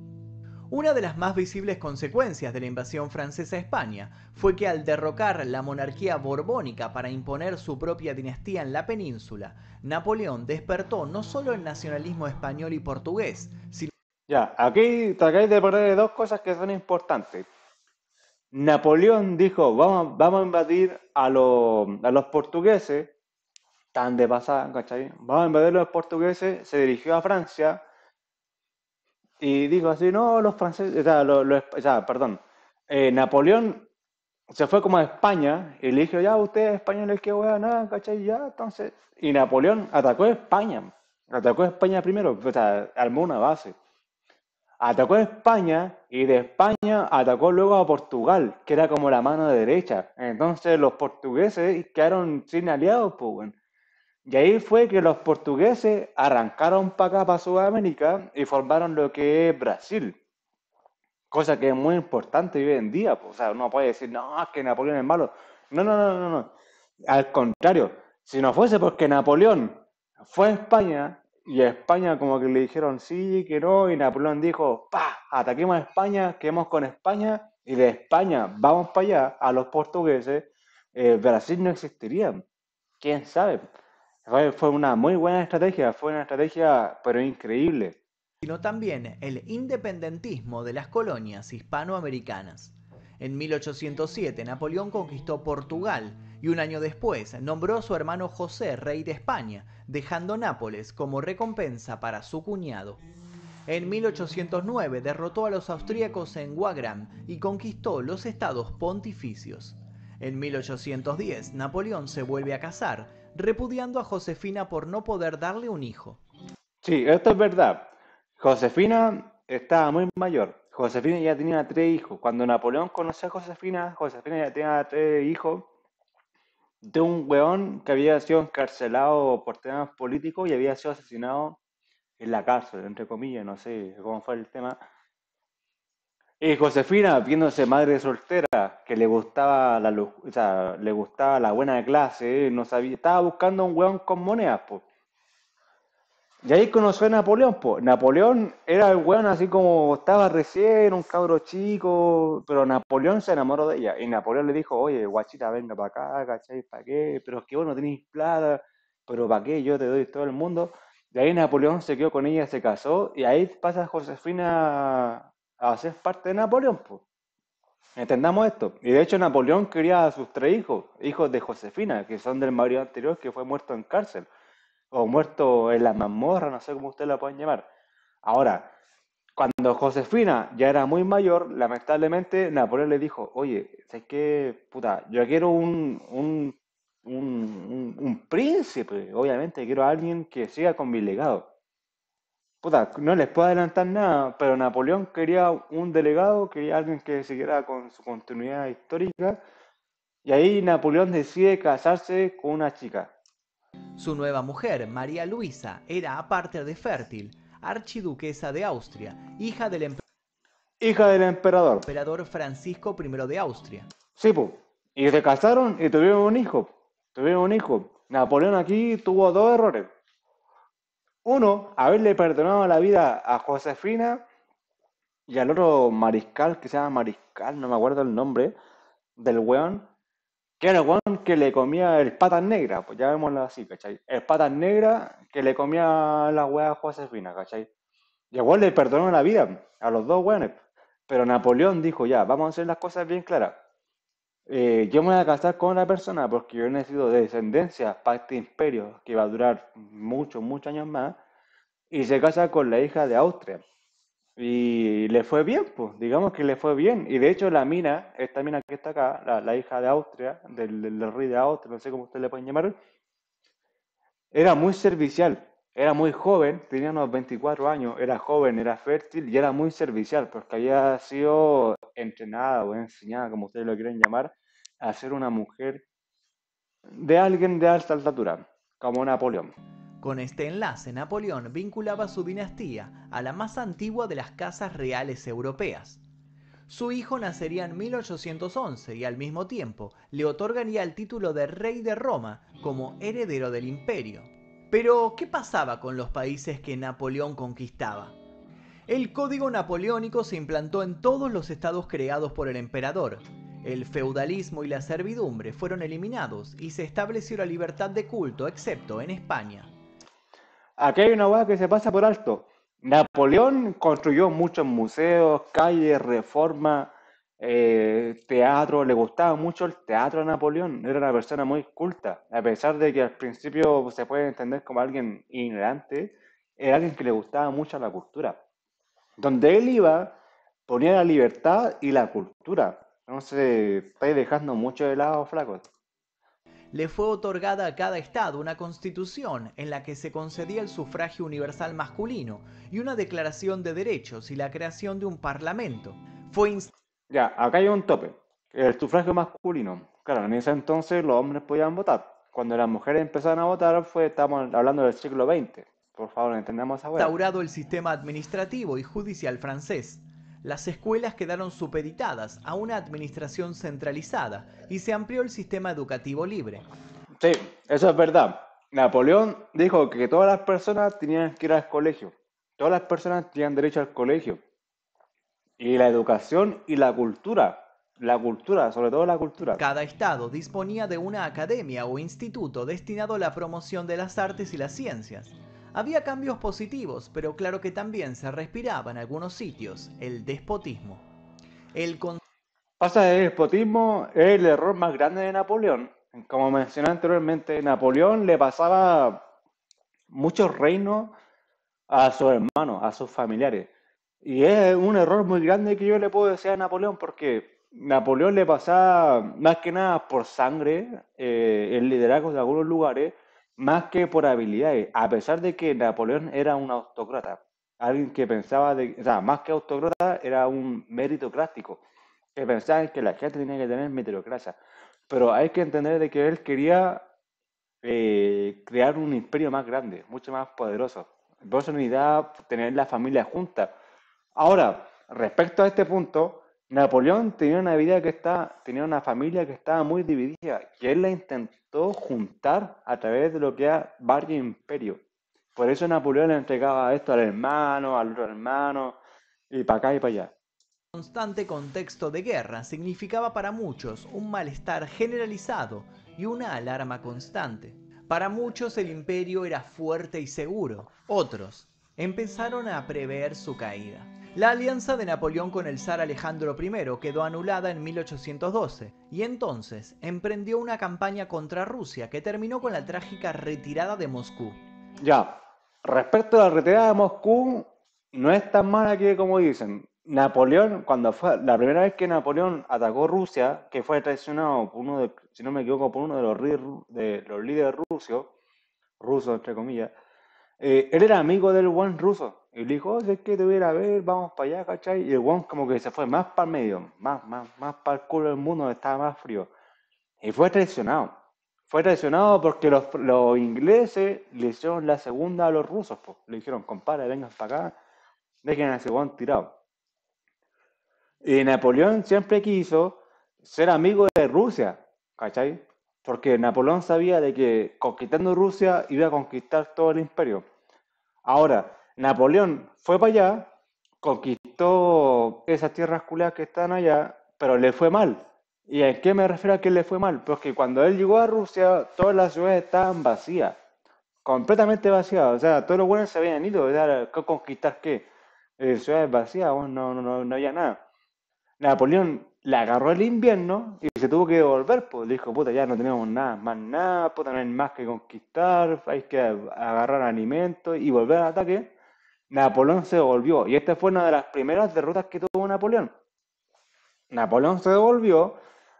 Speaker 2: Una de las más visibles consecuencias de la invasión francesa a España fue que al derrocar la monarquía borbónica para imponer su propia dinastía en la península, Napoleón despertó no solo el nacionalismo español y portugués, sino
Speaker 1: Ya, aquí tratáis de perder dos cosas que son importantes. Napoleón dijo, vamos a invadir a los portugueses, tan de pasada, ¿cachai? Vamos a invadir a los portugueses, se dirigió a Francia y dijo así, no, los franceses, o sea, perdón, Napoleón se fue como a España y le dijo, ya, ustedes españoles, qué hueá, nada, ¿cachai? Ya, entonces, y Napoleón atacó a España primero, o sea, armó una base. Atacó a España y de España atacó luego a Portugal, que era como la mano derecha. Entonces los portugueses quedaron sin aliados, pues, bueno. Y ahí fue que los portugueses arrancaron para acá, para Sudamérica, y formaron lo que es Brasil. Cosa que es muy importante hoy en día, pues. O sea, uno puede decir, no, es que Napoleón es malo. No, no, no, no, no. Al contrario, si no fuese porque Napoleón fue a España y a España como que le dijeron sí, que no, y Napoleón dijo, pa, ataquemos a España, quedemos con España, y de España vamos para allá, a los portugueses, Brasil no existiría. ¿Quién sabe? Fue una muy buena estrategia, fue una estrategia, pero increíble.
Speaker 2: también el independentismo de las colonias hispanoamericanas. En 1807 Napoleón conquistó Portugal y un año después nombró a su hermano José rey de España, dejando Nápoles como recompensa para su cuñado. En 1809 derrotó a los austríacos en Wagram y conquistó los estados pontificios. En 1810 Napoleón se vuelve a casar, repudiando a Josefina por no poder darle un hijo.
Speaker 1: Sí, esto es verdad. Josefina estaba muy mayor. Josefina ya tenía 3 hijos. Cuando Napoleón conoció a Josefina, Josefina ya tenía 3 hijos de un weón que había sido encarcelado por temas políticos y había sido asesinado en la cárcel, entre comillas, no sé cómo fue el tema. Y Josefina, viéndose madre soltera, que le gustaba o sea, le gustaba la buena clase, no sabía, estaba buscando un weón con monedas, pues. Y ahí conoció a Napoleón, pues. Napoleón era el weón así como estaba recién, un cabro chico, pero Napoleón se enamoró de ella. Y Napoleón le dijo, oye, guachita, venga para acá, ¿cachai? ¿Para qué? Pero es que vos no tenéis plata, pero ¿para qué? Yo te doy todo el mundo. Y ahí Napoleón se quedó con ella, se casó, y ahí pasa Josefina a ser parte de Napoleón, pues. Entendamos esto. Y de hecho Napoleón quería a sus 3 hijos, hijos de Josefina, que son del marido anterior que fue muerto en cárcel. o muerto en la mazmorra, no sé cómo ustedes la pueden llamar. Ahora, cuando Josefina ya era muy mayor, lamentablemente Napoleón le dijo, oye, ¿sabes qué? Puta, yo quiero un príncipe, obviamente, quiero a alguien que siga con mi legado. Puta, no les puedo adelantar nada, pero Napoleón quería un delegado, quería alguien que siguiera con su continuidad histórica, y ahí Napoleón decide casarse con una chica.
Speaker 2: Su nueva mujer, María Luisa, era, aparte de fértil, archiduquesa de Austria, hija del
Speaker 1: Hija del emperador.
Speaker 2: emperador Francisco I de Austria.
Speaker 1: Sí, pues. Y se casaron y tuvieron un hijo. Tuvieron un hijo. Napoleón aquí tuvo dos errores. Uno, haberle perdonado la vida a Josefina y al otro mariscal, que se llama Mariscal, no me acuerdo el nombre, del weón, que era el weón que le comía el patas negras, pues ya llamémoslo así, ¿cachai? El patas negras que le comía la wea a Josefina, ¿cachai? Y igual le perdonó la vida a los dos weones. Pero Napoleón dijo, ya, vamos a hacer las cosas bien claras. Yo me voy a casar con una persona porque yo necesito de descendencia para este imperio que va a durar muchos, muchos años más. Y se casa con la hija de Austria. Y le fue bien, pues, digamos que le fue bien. Y de hecho la mina, esta mina que está acá, la hija de Austria, del rey de Austria, no sé cómo ustedes le pueden llamar, era muy servicial, era muy joven, tenía unos 24 años, era joven, era fértil y era muy servicial porque había sido entrenada o enseñada, como ustedes lo quieren llamar, a ser una mujer de alguien de alta altura, como Napoleón.
Speaker 2: Con este enlace, Napoleón vinculaba su dinastía a la más antigua de las casas reales europeas. Su hijo nacería en 1811 y al mismo tiempo le otorgaría el título de rey de Roma como heredero del imperio. Pero, ¿qué pasaba con los países que Napoleón conquistaba? El código napoleónico se implantó en todos los estados creados por el emperador. El feudalismo y la servidumbre fueron eliminados y se estableció la libertad de culto, excepto en España.
Speaker 1: Aquí hay una hueá que se pasa por alto. Napoleón construyó muchos museos, calles, reformas, teatro. Le gustaba mucho el teatro a Napoleón. Era una persona muy culta. A pesar de que al principio se puede entender como alguien ignorante, era alguien que le gustaba mucho la cultura. Donde él iba, ponía la libertad y la cultura. Entonces, estáis dejando mucho de lado, flacos.
Speaker 2: Le fue otorgada a cada estado una constitución en la que se concedía el sufragio universal masculino y una declaración de derechos y la creación de un parlamento. Fue
Speaker 1: Ya, acá hay un tope. El sufragio masculino. Claro, en ese entonces los hombres podían votar. Cuando las mujeres empezaron a votar, estamos hablando del siglo XX. Por favor, entendamos esa wea.
Speaker 2: instaurado el sistema administrativo y judicial francés. Las escuelas quedaron supeditadas a una administración centralizada y se amplió el sistema educativo libre.
Speaker 1: Sí, eso es verdad. Napoleón dijo que todas las personas tenían que ir al colegio. Todas las personas tenían derecho al colegio. Y la educación y la cultura. La cultura, sobre todo la cultura.
Speaker 2: Cada estado disponía de una academia o instituto destinado a la promoción de las artes y las ciencias. Había cambios positivos, pero claro que también se respiraba en algunos sitios el despotismo. El
Speaker 1: Pasa el despotismo es el error más grande de Napoleón. Como mencioné anteriormente, Napoleón le pasaba muchos reinos a sus hermanos, a sus familiares. Y es un error muy grande que yo le puedo decir a Napoleón porque Napoleón le pasaba más que nada por sangre el liderazgo de algunos lugares, más que por habilidades, a pesar de que Napoleón era un autócrata, alguien que pensaba, o sea, más que autócrata, era un meritocrático, que pensaba en que la gente tenía que tener meritocracia. Pero hay que entender de que él quería crear un imperio más grande, mucho más poderoso. Por eso necesitaba tener la familia junta. Ahora, respecto a este punto, Napoleón tenía una familia que estaba muy dividida, y él la intentó juntar a través de lo que era varios imperios. Por eso Napoleón le entregaba esto al hermano, al otro hermano, y para acá y para allá.
Speaker 2: constante contexto de guerra significaba para muchos un malestar generalizado y una alarma constante. Para muchos el imperio era fuerte y seguro, otros empezaron a prever su caída. La alianza de Napoleón con el zar Alejandro I quedó anulada en 1812 y entonces emprendió una campaña contra Rusia que terminó con la trágica retirada de Moscú.
Speaker 1: Ya, respecto a la retirada de Moscú, no es tan mala que como dicen. Napoleón, cuando fue la primera vez que Napoleón atacó Rusia, que fue traicionado por uno de, si no me equivoco, por uno de los líderes rusos entre comillas, él era amigo del buen ruso. Y le dijo, oye, es que te voy a ir a ver, vamos para allá, ¿cachai? Y el buen como que se fue más para el medio, más para el culo del mundo, donde estaba más frío. Y fue traicionado. Fue traicionado porque los ingleses le hicieron la segunda a los rusos, po. Le dijeron, compadre, vengan para acá, dejen a ese buen tirado. Y Napoleón siempre quiso ser amigo de Rusia, ¿cachai? Porque Napoleón sabía de que conquistando Rusia iba a conquistar todo el imperio. Ahora, Napoleón fue para allá, conquistó esas tierras culiadas que están allá, pero le fue mal. ¿Y a qué me refiero a que le fue mal? Porque cuando él llegó a Rusia, todas las ciudades estaban vacías, completamente vacías. O sea, todos los buenos se habían ido. O sea, ¿qué conquistar qué? Ciudades vacías, bueno, no había nada. Napoleón le agarró el invierno y se tuvo que devolver, pues dijo, puta, ya no tenemos nada, más nada, puta, no hay más que conquistar, hay que agarrar alimentos y volver al ataque. Napoleón se devolvió y esta fue una de las primeras derrotas que tuvo Napoleón. Napoleón se devolvió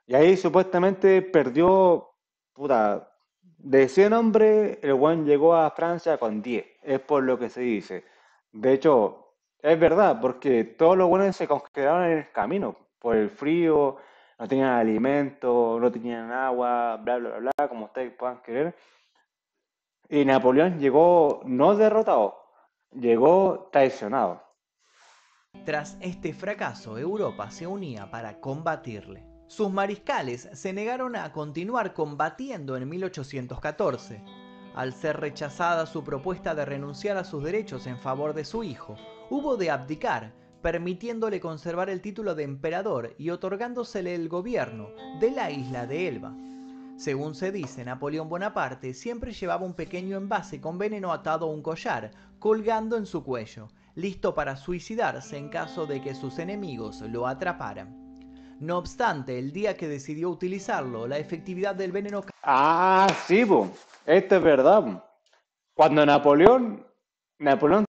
Speaker 1: y ahí supuestamente perdió, puta, de 100 hombres, el buen llegó a Francia con 10, es por lo que se dice. De hecho, es verdad, porque todos los buenos se congelaron en el camino, por el frío, no tenían alimento, no tenían agua, bla, bla, bla, bla, como ustedes puedan creer. Y Napoleón llegó no derrotado, llegó traicionado.
Speaker 2: Tras este fracaso, Europa se unía para combatirle. Sus mariscales se negaron a continuar combatiendo en 1814. Al ser rechazada su propuesta de renunciar a sus derechos en favor de su hijo, hubo de abdicar, permitiéndole conservar el título de emperador y otorgándosele el gobierno de la isla de Elba. Según se dice, Napoleón Bonaparte siempre llevaba un pequeño envase con veneno atado a un collar, colgando en su cuello, listo para suicidarse en caso de que sus enemigos lo atraparan. No obstante, el día que decidió utilizarlo, la efectividad del veneno...
Speaker 1: Ah, sí, po. Esto es verdad, po. Cuando Napoleón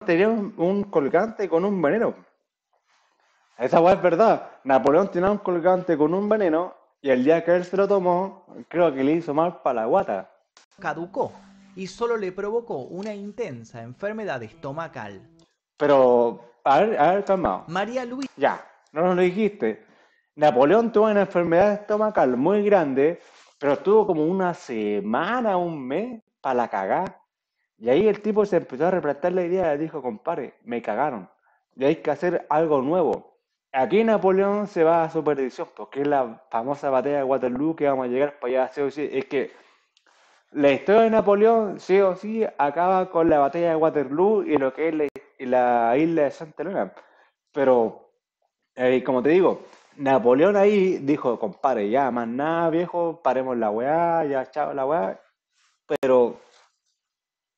Speaker 1: tenía un colgante con un veneno. Esa weá es verdad. Napoleón tenía un colgante con un veneno y el día que él se lo tomó, creo que le hizo mal para la guata.
Speaker 2: caducó y solo le provocó una intensa enfermedad estomacal.
Speaker 1: Pero, a ver, calmado.
Speaker 2: María Luisa
Speaker 1: Ya, no nos lo dijiste. Napoleón tuvo una enfermedad estomacal muy grande, pero estuvo como una semana, un mes, para la cagá. Y ahí el tipo se empezó a replantear la idea y dijo, compadre, me cagaron. Y hay que hacer algo nuevo. Aquí Napoleón se va a su perdición, porque es la famosa batalla de Waterloo que vamos a llegar para allá, sí o sí. Es que la historia de Napoleón, sí o sí, acaba con la batalla de Waterloo y lo que es la isla de Santa Elena. Pero, como te digo, Napoleón ahí dijo, compadre, ya, más nada, viejo, paremos la weá, ya, chao la weá. Pero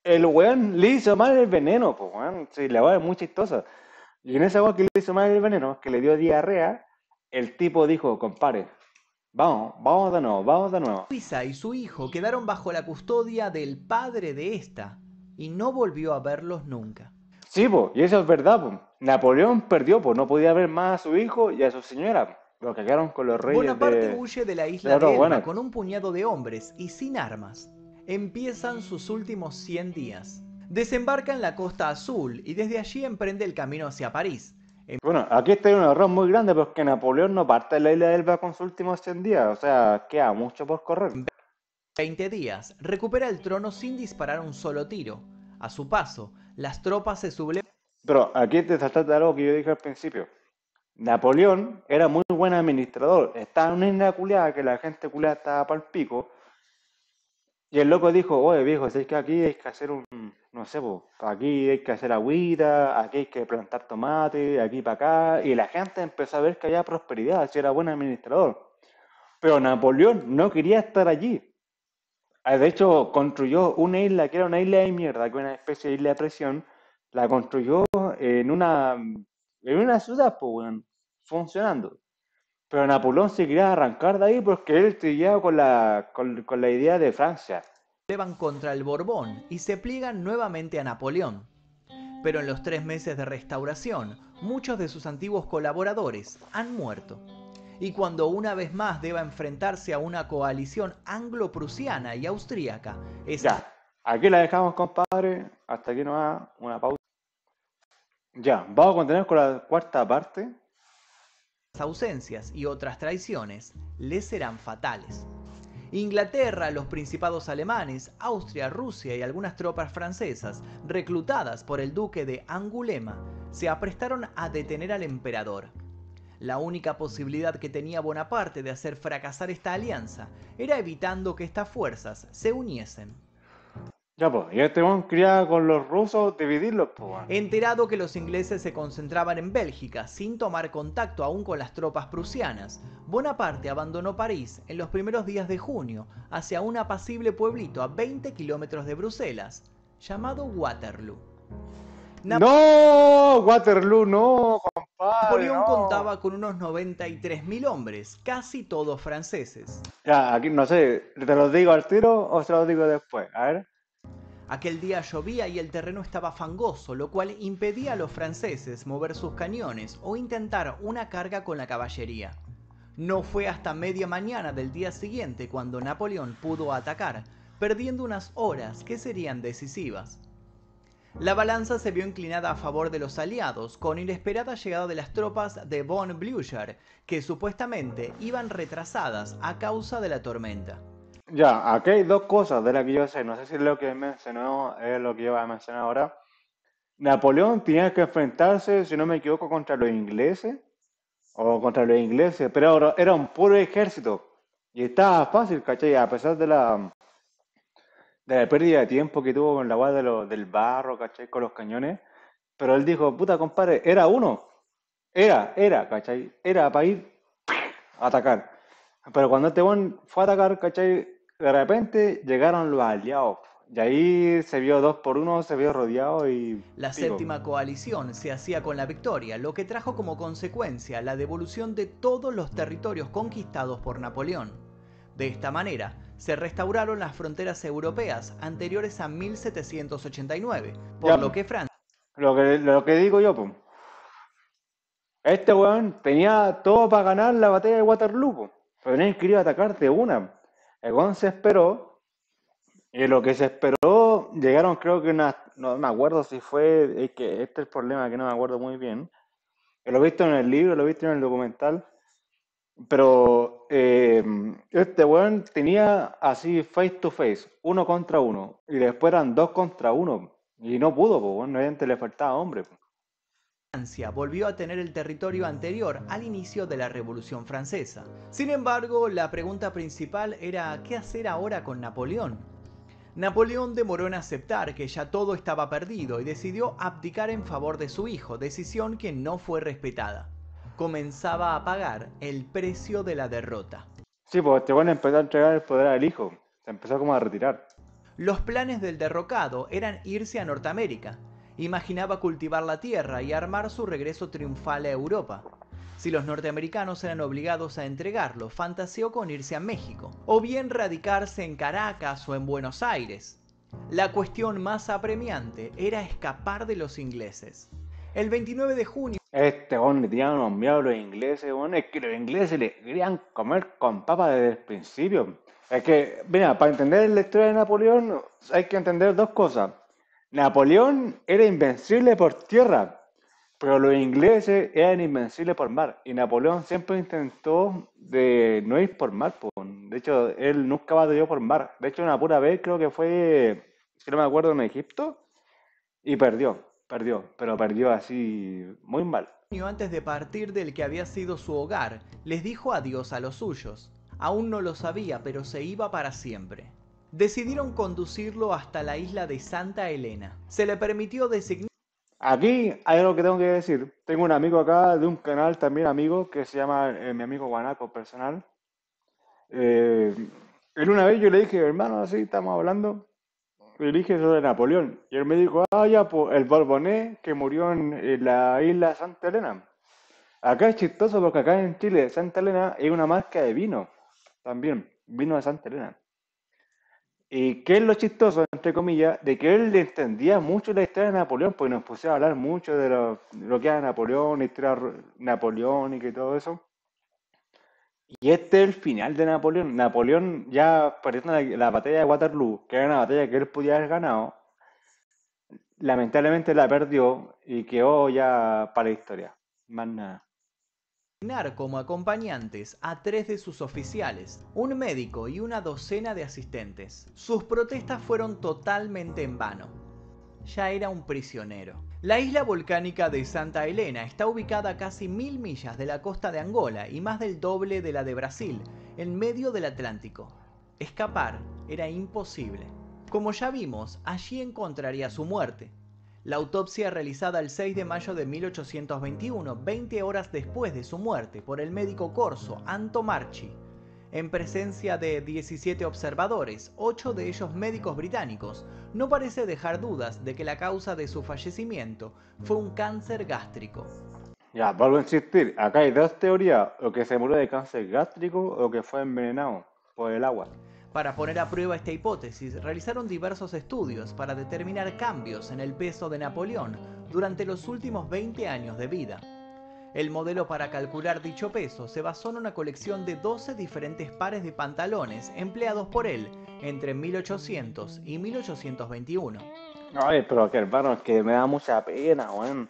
Speaker 1: el weón le hizo mal el veneno, pues weón. Sí, la weá es muy chistosa. Y en esa weá que le hizo mal el veneno, que le dio diarrea, el tipo dijo, compadre, vamos de nuevo, vamos de nuevo.
Speaker 2: y su hijo quedaron bajo la custodia del padre de esta y no volvió a verlos nunca.
Speaker 1: Sí, pues, y eso es verdad, pues. Napoleón perdió, pues no podía ver más a su hijo y a su señora. Lo que quedaron con los reyes
Speaker 2: Bonaparte
Speaker 1: de
Speaker 2: huye de la
Speaker 1: los
Speaker 2: isla
Speaker 1: otros
Speaker 2: de Elba
Speaker 1: weones.
Speaker 2: con un puñado de hombres y sin armas. Empiezan sus últimos 100 días. Desembarca en la Costa Azul y desde allí emprende el camino hacia París. En
Speaker 1: Bueno, aquí está un error muy grande porque Napoleón no parte de la isla de Elba con sus últimos 100 días. O sea, queda mucho por correr.
Speaker 2: 20 días recupera el trono sin disparar un solo tiro. A su paso, las tropas se sublevan.
Speaker 1: Pero aquí te saltaste algo que yo dije al principio. Napoleón era muy buen administrador. Estaba en una isla culiada que la gente culiada estaba para el pico. Y el loco dijo, oye viejo, si es que aquí hay que hacer no sé, po, aquí hay que hacer agüita, aquí hay que plantar tomate, aquí para acá. Y la gente empezó a ver que había prosperidad, si era buen administrador. Pero Napoleón no quería estar allí. De hecho, construyó una isla que era una isla de mierda, que era una especie de isla de presión. La construyó en una ciudad, pues, weón, funcionando. Pero Napoleón se quería arrancar de ahí porque él seguía con la idea de Francia.
Speaker 2: sublevan contra el Borbón y se pliegan nuevamente a Napoleón. Pero en los 3 meses de restauración, muchos de sus antiguos colaboradores han muerto. Y cuando una vez más deba enfrentarse a una coalición anglo-prusiana y austríaca,
Speaker 1: Ya, aquí la dejamos, compadre. Hasta aquí nos da una pausa. Ya, vamos a continuar con la cuarta parte.
Speaker 2: las ausencias y otras traiciones les serán fatales. Inglaterra, los principados alemanes, Austria, Rusia y algunas tropas francesas, reclutadas por el duque de Angulema, se aprestaron a detener al emperador. La única posibilidad que tenía Bonaparte de hacer fracasar esta alianza era evitando que estas fuerzas se uniesen.
Speaker 1: Ya, pues, y este weón quería con los rusos dividirlos, pues, weón.
Speaker 2: Enterado que los ingleses se concentraban en Bélgica sin tomar contacto aún con las tropas prusianas, Bonaparte abandonó París en los primeros días de junio hacia un apacible pueblito a 20 kilómetros de Bruselas, llamado Waterloo.
Speaker 1: ¡No! Waterloo, no, compadre,
Speaker 2: Napoleón
Speaker 1: no.
Speaker 2: contaba con unos 93.000 hombres, casi todos franceses.
Speaker 1: Ya, aquí no sé, ¿te lo digo al tiro o se lo digo después? A ver.
Speaker 2: Aquel día llovía y el terreno estaba fangoso, lo cual impedía a los franceses mover sus cañones o intentar una carga con la caballería. No fue hasta media mañana del día siguiente cuando Napoleón pudo atacar, perdiendo unas horas que serían decisivas. La balanza se vio inclinada a favor de los aliados, con inesperada llegada de las tropas de von Blücher, que supuestamente iban retrasadas a causa de la tormenta.
Speaker 1: Ya, aquí hay dos cosas de las que yo sé. No sé si lo que mencionó es lo que yo voy a mencionar ahora. Napoleón tenía que enfrentarse, si no me equivoco, contra los ingleses o contra los ingleses, pero era un puro ejército y estaba fácil, ¿cachai? A pesar de la pérdida de tiempo que tuvo con la guardia del barro, ¿cachai? Con los cañones, pero él dijo, puta compadre, era uno, ¿cachai? Era para ir a atacar. Pero cuando este weón fue a atacar, ¿cachai? De repente llegaron los aliados. Y ahí se vio 2 por 1, se vio rodeado y
Speaker 2: La
Speaker 1: pico.
Speaker 2: séptima coalición se hacía con la victoria, lo que trajo como consecuencia la devolución de todos los territorios conquistados por Napoleón. De esta manera, se restauraron las fronteras europeas anteriores a 1789, por
Speaker 1: Ya,
Speaker 2: lo que Francia
Speaker 1: lo que digo yo, pues. Este weón tenía todo para ganar la batalla de Waterloo, po, pero nadie quería atacar de una. El weón se esperó, y lo que se esperó, llegaron creo que no me acuerdo si fue, es que este es el problema que no me acuerdo muy bien. Lo he visto en el libro, lo he visto en el documental, pero este weón tenía así face to face, 1 contra 1, y después eran 2 contra 1, y no pudo, pues bueno, obviamente le faltaba hombre, po.
Speaker 2: volvió a tener el territorio anterior al inicio de la Revolución Francesa. Sin embargo, la pregunta principal era ¿qué hacer ahora con Napoleón? Napoleón demoró en aceptar que ya todo estaba perdido y decidió abdicar en favor de su hijo, decisión que no fue respetada. Comenzaba a pagar el precio de la derrota.
Speaker 1: Sí, pues este weón empezó a entregar el poder al hijo, se empezó como a retirar.
Speaker 2: Los planes del derrocado eran irse a Norteamérica. Imaginaba cultivar la tierra y armar su regreso triunfal a Europa. Si los norteamericanos eran obligados a entregarlo, fantaseó con irse a México, o bien radicarse en Caracas o en Buenos Aires. La cuestión más apremiante era escapar de los ingleses. El 29 de junio
Speaker 1: Este weón le tenían unos miedos a los ingleses, weón. Es que los ingleses le querían comer con papa desde el principio. Es que, mira, para entender la historia de Napoleón hay que entender dos cosas. Napoleón era invencible por tierra, pero los ingleses eran invencibles por mar. Y Napoleón siempre intentó de no ir por mar, po. De hecho, él nunca batalló por mar. De hecho, una pura vez creo que fue, si no me acuerdo, en Egipto. Y pero perdió así muy mal.
Speaker 2: antes de partir del que había sido su hogar, les dijo adiós a los suyos. Aún no lo sabía, pero se iba para siempre. Decidieron conducirlo hasta la isla de Santa Elena. Se le permitió designar
Speaker 1: Aquí hay algo que tengo que decir. Tengo un amigo acá de un canal también amigo que se llama mi amigo Guanaco personal. Eh, él una vez yo le dije, hermano, así estamos hablando. Y le dije sobre Napoleón. Y él me dijo, ah, ya, pues el Borbonés que murió en la isla Santa Elena. Acá es chistoso porque acá en Chile, Santa Elena es una marca de vino también, vino de Santa Elena. Y qué es lo chistoso, entre comillas, de que él le entendía mucho la historia de Napoleón, porque nos pusimos a hablar mucho de lo que era Napoleón, la historia napoleónica y todo eso. Y este es el final de Napoleón. Napoleón ya perdiendo la batalla de Waterloo, que era una batalla que él podía haber ganado, lamentablemente la perdió y quedó ya para la historia. Más nada.
Speaker 2: Como acompañantes a 3 de sus oficiales, un médico y una docena de asistentes. Sus protestas fueron totalmente en vano. Ya era un prisionero. La isla volcánica de Santa Helena está ubicada a casi 1000 millas de la costa de Angola y más del doble de la de Brasil, en medio del Atlántico. Escapar era imposible. Como ya vimos, allí encontraría su muerte. La autopsia realizada el 6 de mayo de 1821, 20 horas después de su muerte, por el médico corso Anto Marchi, en presencia de 17 observadores, 8 de ellos médicos británicos, no parece dejar dudas de que la causa de su fallecimiento fue un cáncer gástrico.
Speaker 1: Ya, vuelvo a insistir, acá hay dos teorías, o que se murió de cáncer gástrico o que fue envenenado por el agua.
Speaker 2: Para poner a prueba esta hipótesis, realizaron diversos estudios para determinar cambios en el peso de Napoleón durante los últimos 20 años de vida. El modelo para calcular dicho peso se basó en una colección de 12 diferentes pares de pantalones empleados por él entre 1800 y 1821.
Speaker 1: Ay, pero que hermano, es que me da mucha pena, weón.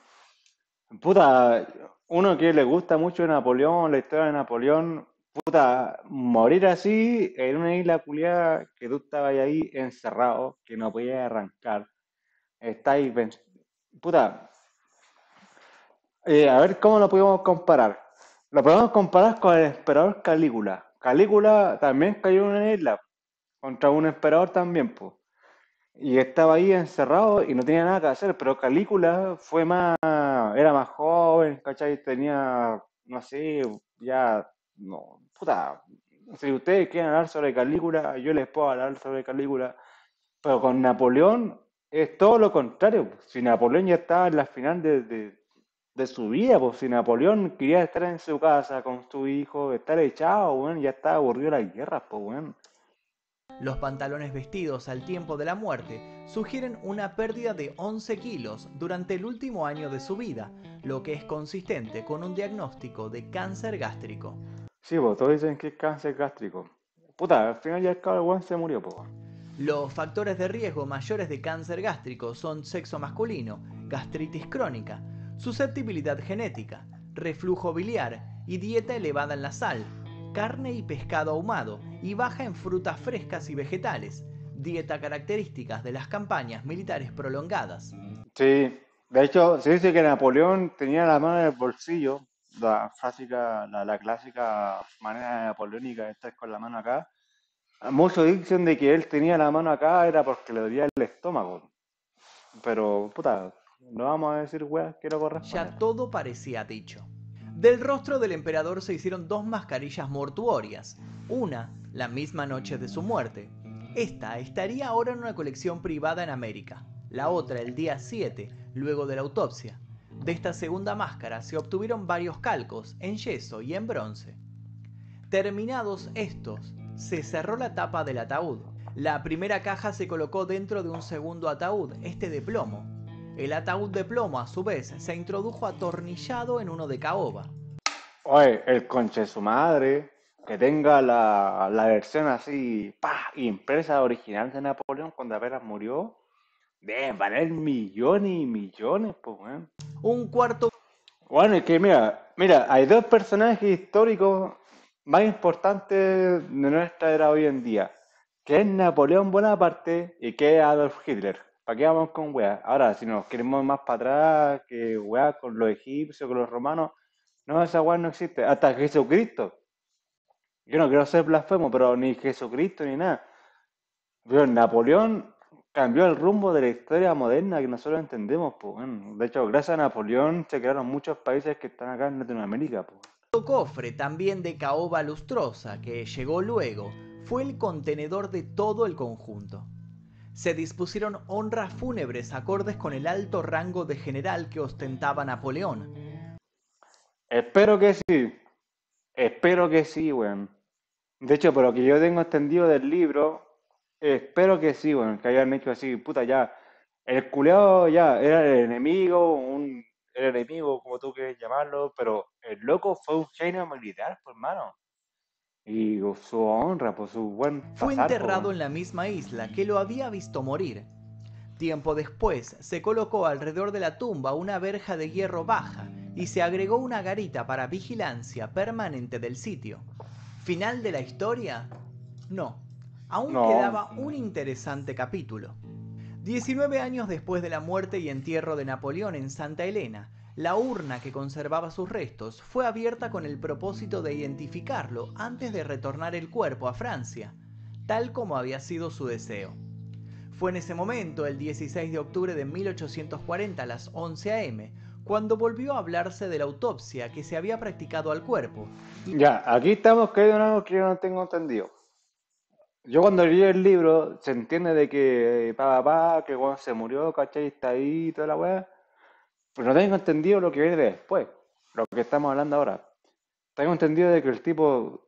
Speaker 1: Puta, uno que le gusta mucho Napoleón, la historia de Napoleón, puta, morir así en una isla culiada que tú estabas ahí encerrado, que no podías arrancar. Estáis, puta, a ver cómo lo podemos comparar. Lo podemos comparar con el emperador Calígula. Calígula también cayó en una isla contra un emperador también, pues. Y estaba ahí encerrado y no tenía nada que hacer, pero Calígula fue más, era más joven, ¿cachai? Tenía, no sé, ya, no, puta, si ustedes quieren hablar sobre Calígula, yo les puedo hablar sobre Calígula, pero con Napoleón es todo lo contrario, pues. Si Napoleón ya estaba en la final de su vida, pues si Napoleón quería estar en su casa con su hijo, estar echado, bueno, ya estaba aburrido de las guerras, pues, bueno.
Speaker 2: Los pantalones vestidos al tiempo de la muerte sugieren una pérdida de 11 kilos durante el último año de su vida, lo que es consistente con un diagnóstico de cáncer gástrico.
Speaker 1: Sí, pues todos dicen que es cáncer gástrico. Puta, al final ya el cabrón weón se murió, pues.
Speaker 2: Los factores de riesgo mayores de cáncer gástrico son sexo masculino, gastritis crónica, susceptibilidad genética, reflujo biliar y dieta elevada en la sal, carne y pescado ahumado y baja en frutas frescas y vegetales, dieta características de las campañas militares prolongadas.
Speaker 1: Sí, de hecho, se dice que Napoleón tenía la mano en el bolsillo, la clásica manera napoleónica de estar con la mano acá. Muchos dicen de que él tenía la mano acá era porque le dolía el estómago, pero puta, no vamos a decir weas que no corresponden.
Speaker 2: Ya todo parecía dicho. Del rostro del emperador se hicieron 2 mascarillas mortuorias, una la misma noche de su muerte. Esta estaría ahora en una colección privada en América, la otra el día 7, luego de la autopsia. De esta segunda máscara se obtuvieron varios calcos en yeso y en bronce. Terminados estos, se cerró la tapa del ataúd. La primera caja se colocó dentro de un segundo ataúd, este de plomo. El ataúd de plomo, a su vez, se introdujo atornillado en uno de caoba.
Speaker 1: Oye, el conche de su madre, que tenga la versión así, pa, impresa original de Napoleón cuando apenas murió, debe valer millones y millones, pues, weón.
Speaker 2: Un cuarto.
Speaker 1: Bueno, es que mira, hay dos personajes históricos más importantes de nuestra era hoy en día, que es Napoleón Bonaparte y que es Adolf Hitler. ¿Para qué vamos con weas? Ahora, si nos queremos más para atrás, que weas con los egipcios, con los romanos, no, esa wea no existe. Hasta Jesucristo. Yo no quiero ser blasfemo, pero ni Jesucristo ni nada. Pero Napoleón cambió el rumbo de la historia moderna que nosotros entendemos, pues. Bueno, de hecho, gracias a Napoleón se crearon muchos países que están acá en Latinoamérica, pues.
Speaker 2: Cofre, también de caoba lustrosa, que llegó luego, fue el contenedor de todo el conjunto. Se dispusieron honras fúnebres acordes con el alto rango de general que ostentaba Napoleón.
Speaker 1: Espero que sí, weón. De hecho, por lo que yo tengo entendido del libro, espero que sí, bueno, que hayan hecho así, puta, ya. El culeado ya era el enemigo, como tú quieres llamarlo, pero el loco fue un genio militar, pues, hermano. Y su honra, por su buen
Speaker 2: Fue
Speaker 1: pasar, pues,
Speaker 2: enterrado
Speaker 1: weón.
Speaker 2: en la misma isla que lo había visto morir. Tiempo después, se colocó alrededor de la tumba una verja de hierro baja y se agregó una garita para vigilancia permanente del sitio. ¿Final de la historia? No. Aún
Speaker 1: No,
Speaker 2: quedaba un interesante capítulo. 19 años después de la muerte y entierro de Napoleón en Santa Elena, la urna que conservaba sus restos fue abierta con el propósito de identificarlo antes de retornar el cuerpo a Francia, tal como había sido su deseo. Fue en ese momento, el 16 de octubre de 1840 a las 11 a.m., cuando volvió a hablarse de la autopsia que se había practicado al cuerpo.
Speaker 1: ya, aquí estamos que hay algo que yo no tengo entendido. Yo cuando leí el libro, se entiende de que que cuando se murió, ¿cachai? Está ahí y toda la weá. Pero no tengo entendido lo que viene después, lo que estamos hablando ahora. Tengo entendido de que el tipo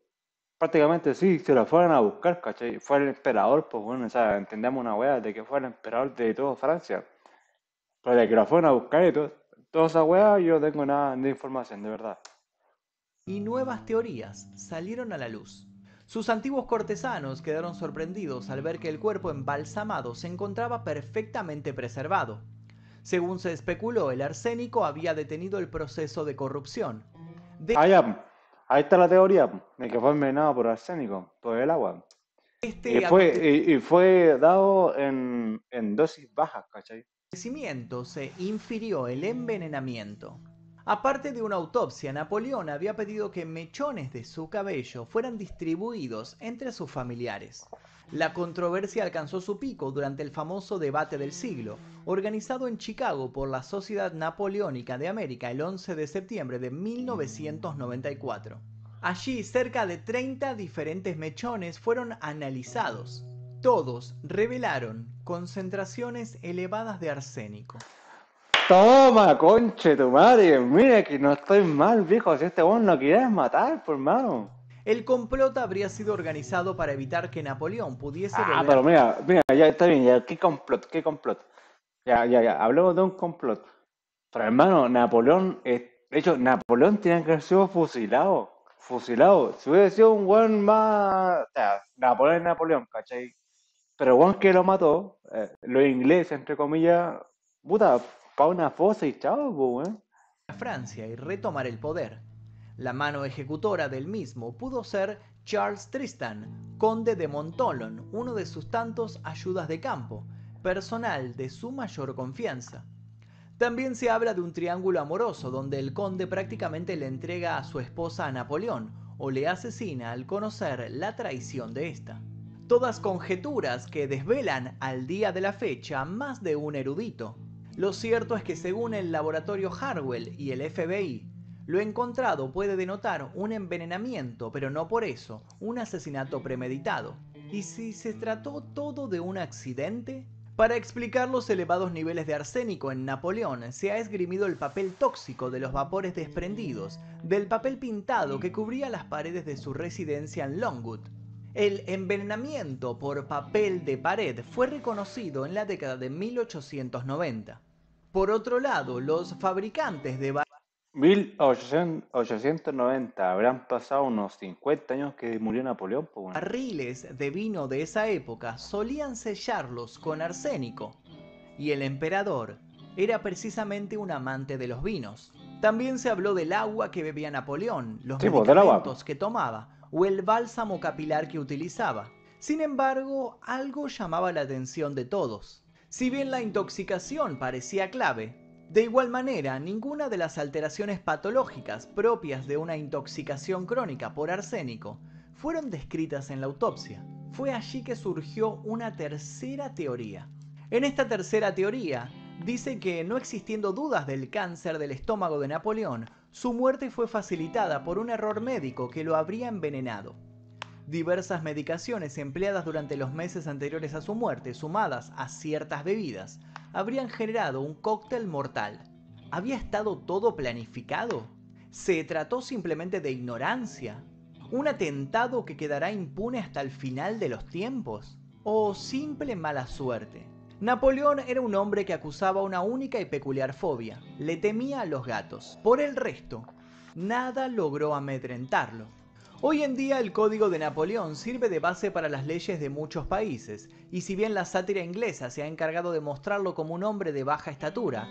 Speaker 1: prácticamente sí, se lo fueron a buscar, ¿cachai? Fue el emperador, pues bueno, o sea, entendemos una weá de que fue el emperador de toda Francia. Pero de que lo fueron a buscar y todo, toda esa weá, yo no tengo nada de información, de verdad.
Speaker 2: Y nuevas teorías salieron a la luz. Sus antiguos cortesanos quedaron sorprendidos al ver que el cuerpo embalsamado se encontraba perfectamente preservado. Según se especuló, el arsénico había detenido el proceso de corrupción. De
Speaker 1: Ah, ya, ahí está la teoría, de que fue envenenado por arsénico, por el agua.
Speaker 2: este acontecimiento
Speaker 1: Y fue dado en dosis bajas, ¿cachai?
Speaker 2: se infirió el envenenamiento. Aparte de una autopsia, Napoleón había pedido que mechones de su cabello fueran distribuidos entre sus familiares. La controversia alcanzó su pico durante el famoso debate del siglo, organizado en Chicago por la Sociedad Napoleónica de América el 11 de septiembre de 1994. Allí, cerca de 30 diferentes mechones fueron analizados. Todos revelaron concentraciones elevadas de arsénico.
Speaker 1: Toma, conche tu madre, mira que no estoy mal, viejo, si este weón lo quieres matar, por mano.
Speaker 2: El complot habría sido organizado para evitar que Napoleón pudiese
Speaker 1: Ah,
Speaker 2: volver a...
Speaker 1: pero mira, ya está bien, ya, qué complot, qué complot. Ya, hablemos de un complot. Pero hermano, Napoleón, de hecho, Napoleón tenía que haber sido fusilado. Si hubiera sido un weón más, o sea, Napoleón es Napoleón, ¿cachai? Pero el weón que lo mató, los ingleses, entre comillas, puta, pa' una fosa y chao, pues, weón.
Speaker 2: Francia y retomar el poder. La mano ejecutora del mismo pudo ser Charles Tristan, conde de Montholon, uno de sus tantos ayudas de campo, personal de su mayor confianza. También se habla de un triángulo amoroso donde el conde prácticamente le entrega a su esposa a Napoleón o le asesina al conocer la traición de esta. Todas conjeturas que desvelan al día de la fecha más de un erudito. Lo cierto es que según el laboratorio Harwell y el FBI, lo encontrado puede denotar un envenenamiento, pero no por eso un asesinato premeditado. ¿Y si se trató todo de un accidente? Para explicar los elevados niveles de arsénico en Napoleón, se ha esgrimido el papel tóxico de los vapores desprendidos del papel pintado que cubría las paredes de su residencia en Longwood. El envenenamiento por papel de pared fue reconocido en la década de 1890. Por otro lado, los fabricantes de
Speaker 1: 1890, habrán pasado unos 50 años que murió Napoleón, pues, weón.
Speaker 2: barriles de vino de esa época solían sellarlos con arsénico, y el emperador era precisamente un amante de los vinos. También se habló del agua que bebía Napoleón, los
Speaker 1: Sí, pues, del agua.
Speaker 2: medicamentos que tomaba o el bálsamo capilar que utilizaba. Sin embargo, algo llamaba la atención de todos. Si bien la intoxicación parecía clave, de igual manera, ninguna de las alteraciones patológicas propias de una intoxicación crónica por arsénico fueron descritas en la autopsia. Fue allí que surgió una tercera teoría. En esta tercera teoría, dice que no existiendo dudas del cáncer del estómago de Napoleón, su muerte fue facilitada por un error médico que lo habría envenenado. Diversas medicaciones empleadas durante los meses anteriores a su muerte, sumadas a ciertas bebidas, habrían generado un cóctel mortal. ¿Había estado todo planificado? ¿Se trató simplemente de ignorancia? ¿Un atentado que quedará impune hasta el final de los tiempos? o simple mala suerte. Napoleón era un hombre que acusaba una única y peculiar fobia: le temía a los gatos. Por el resto, nada logró amedrentarlo. Hoy en día el código de Napoleón sirve de base para las leyes de muchos países, y si bien la sátira inglesa se ha encargado de mostrarlo como un hombre de baja estatura,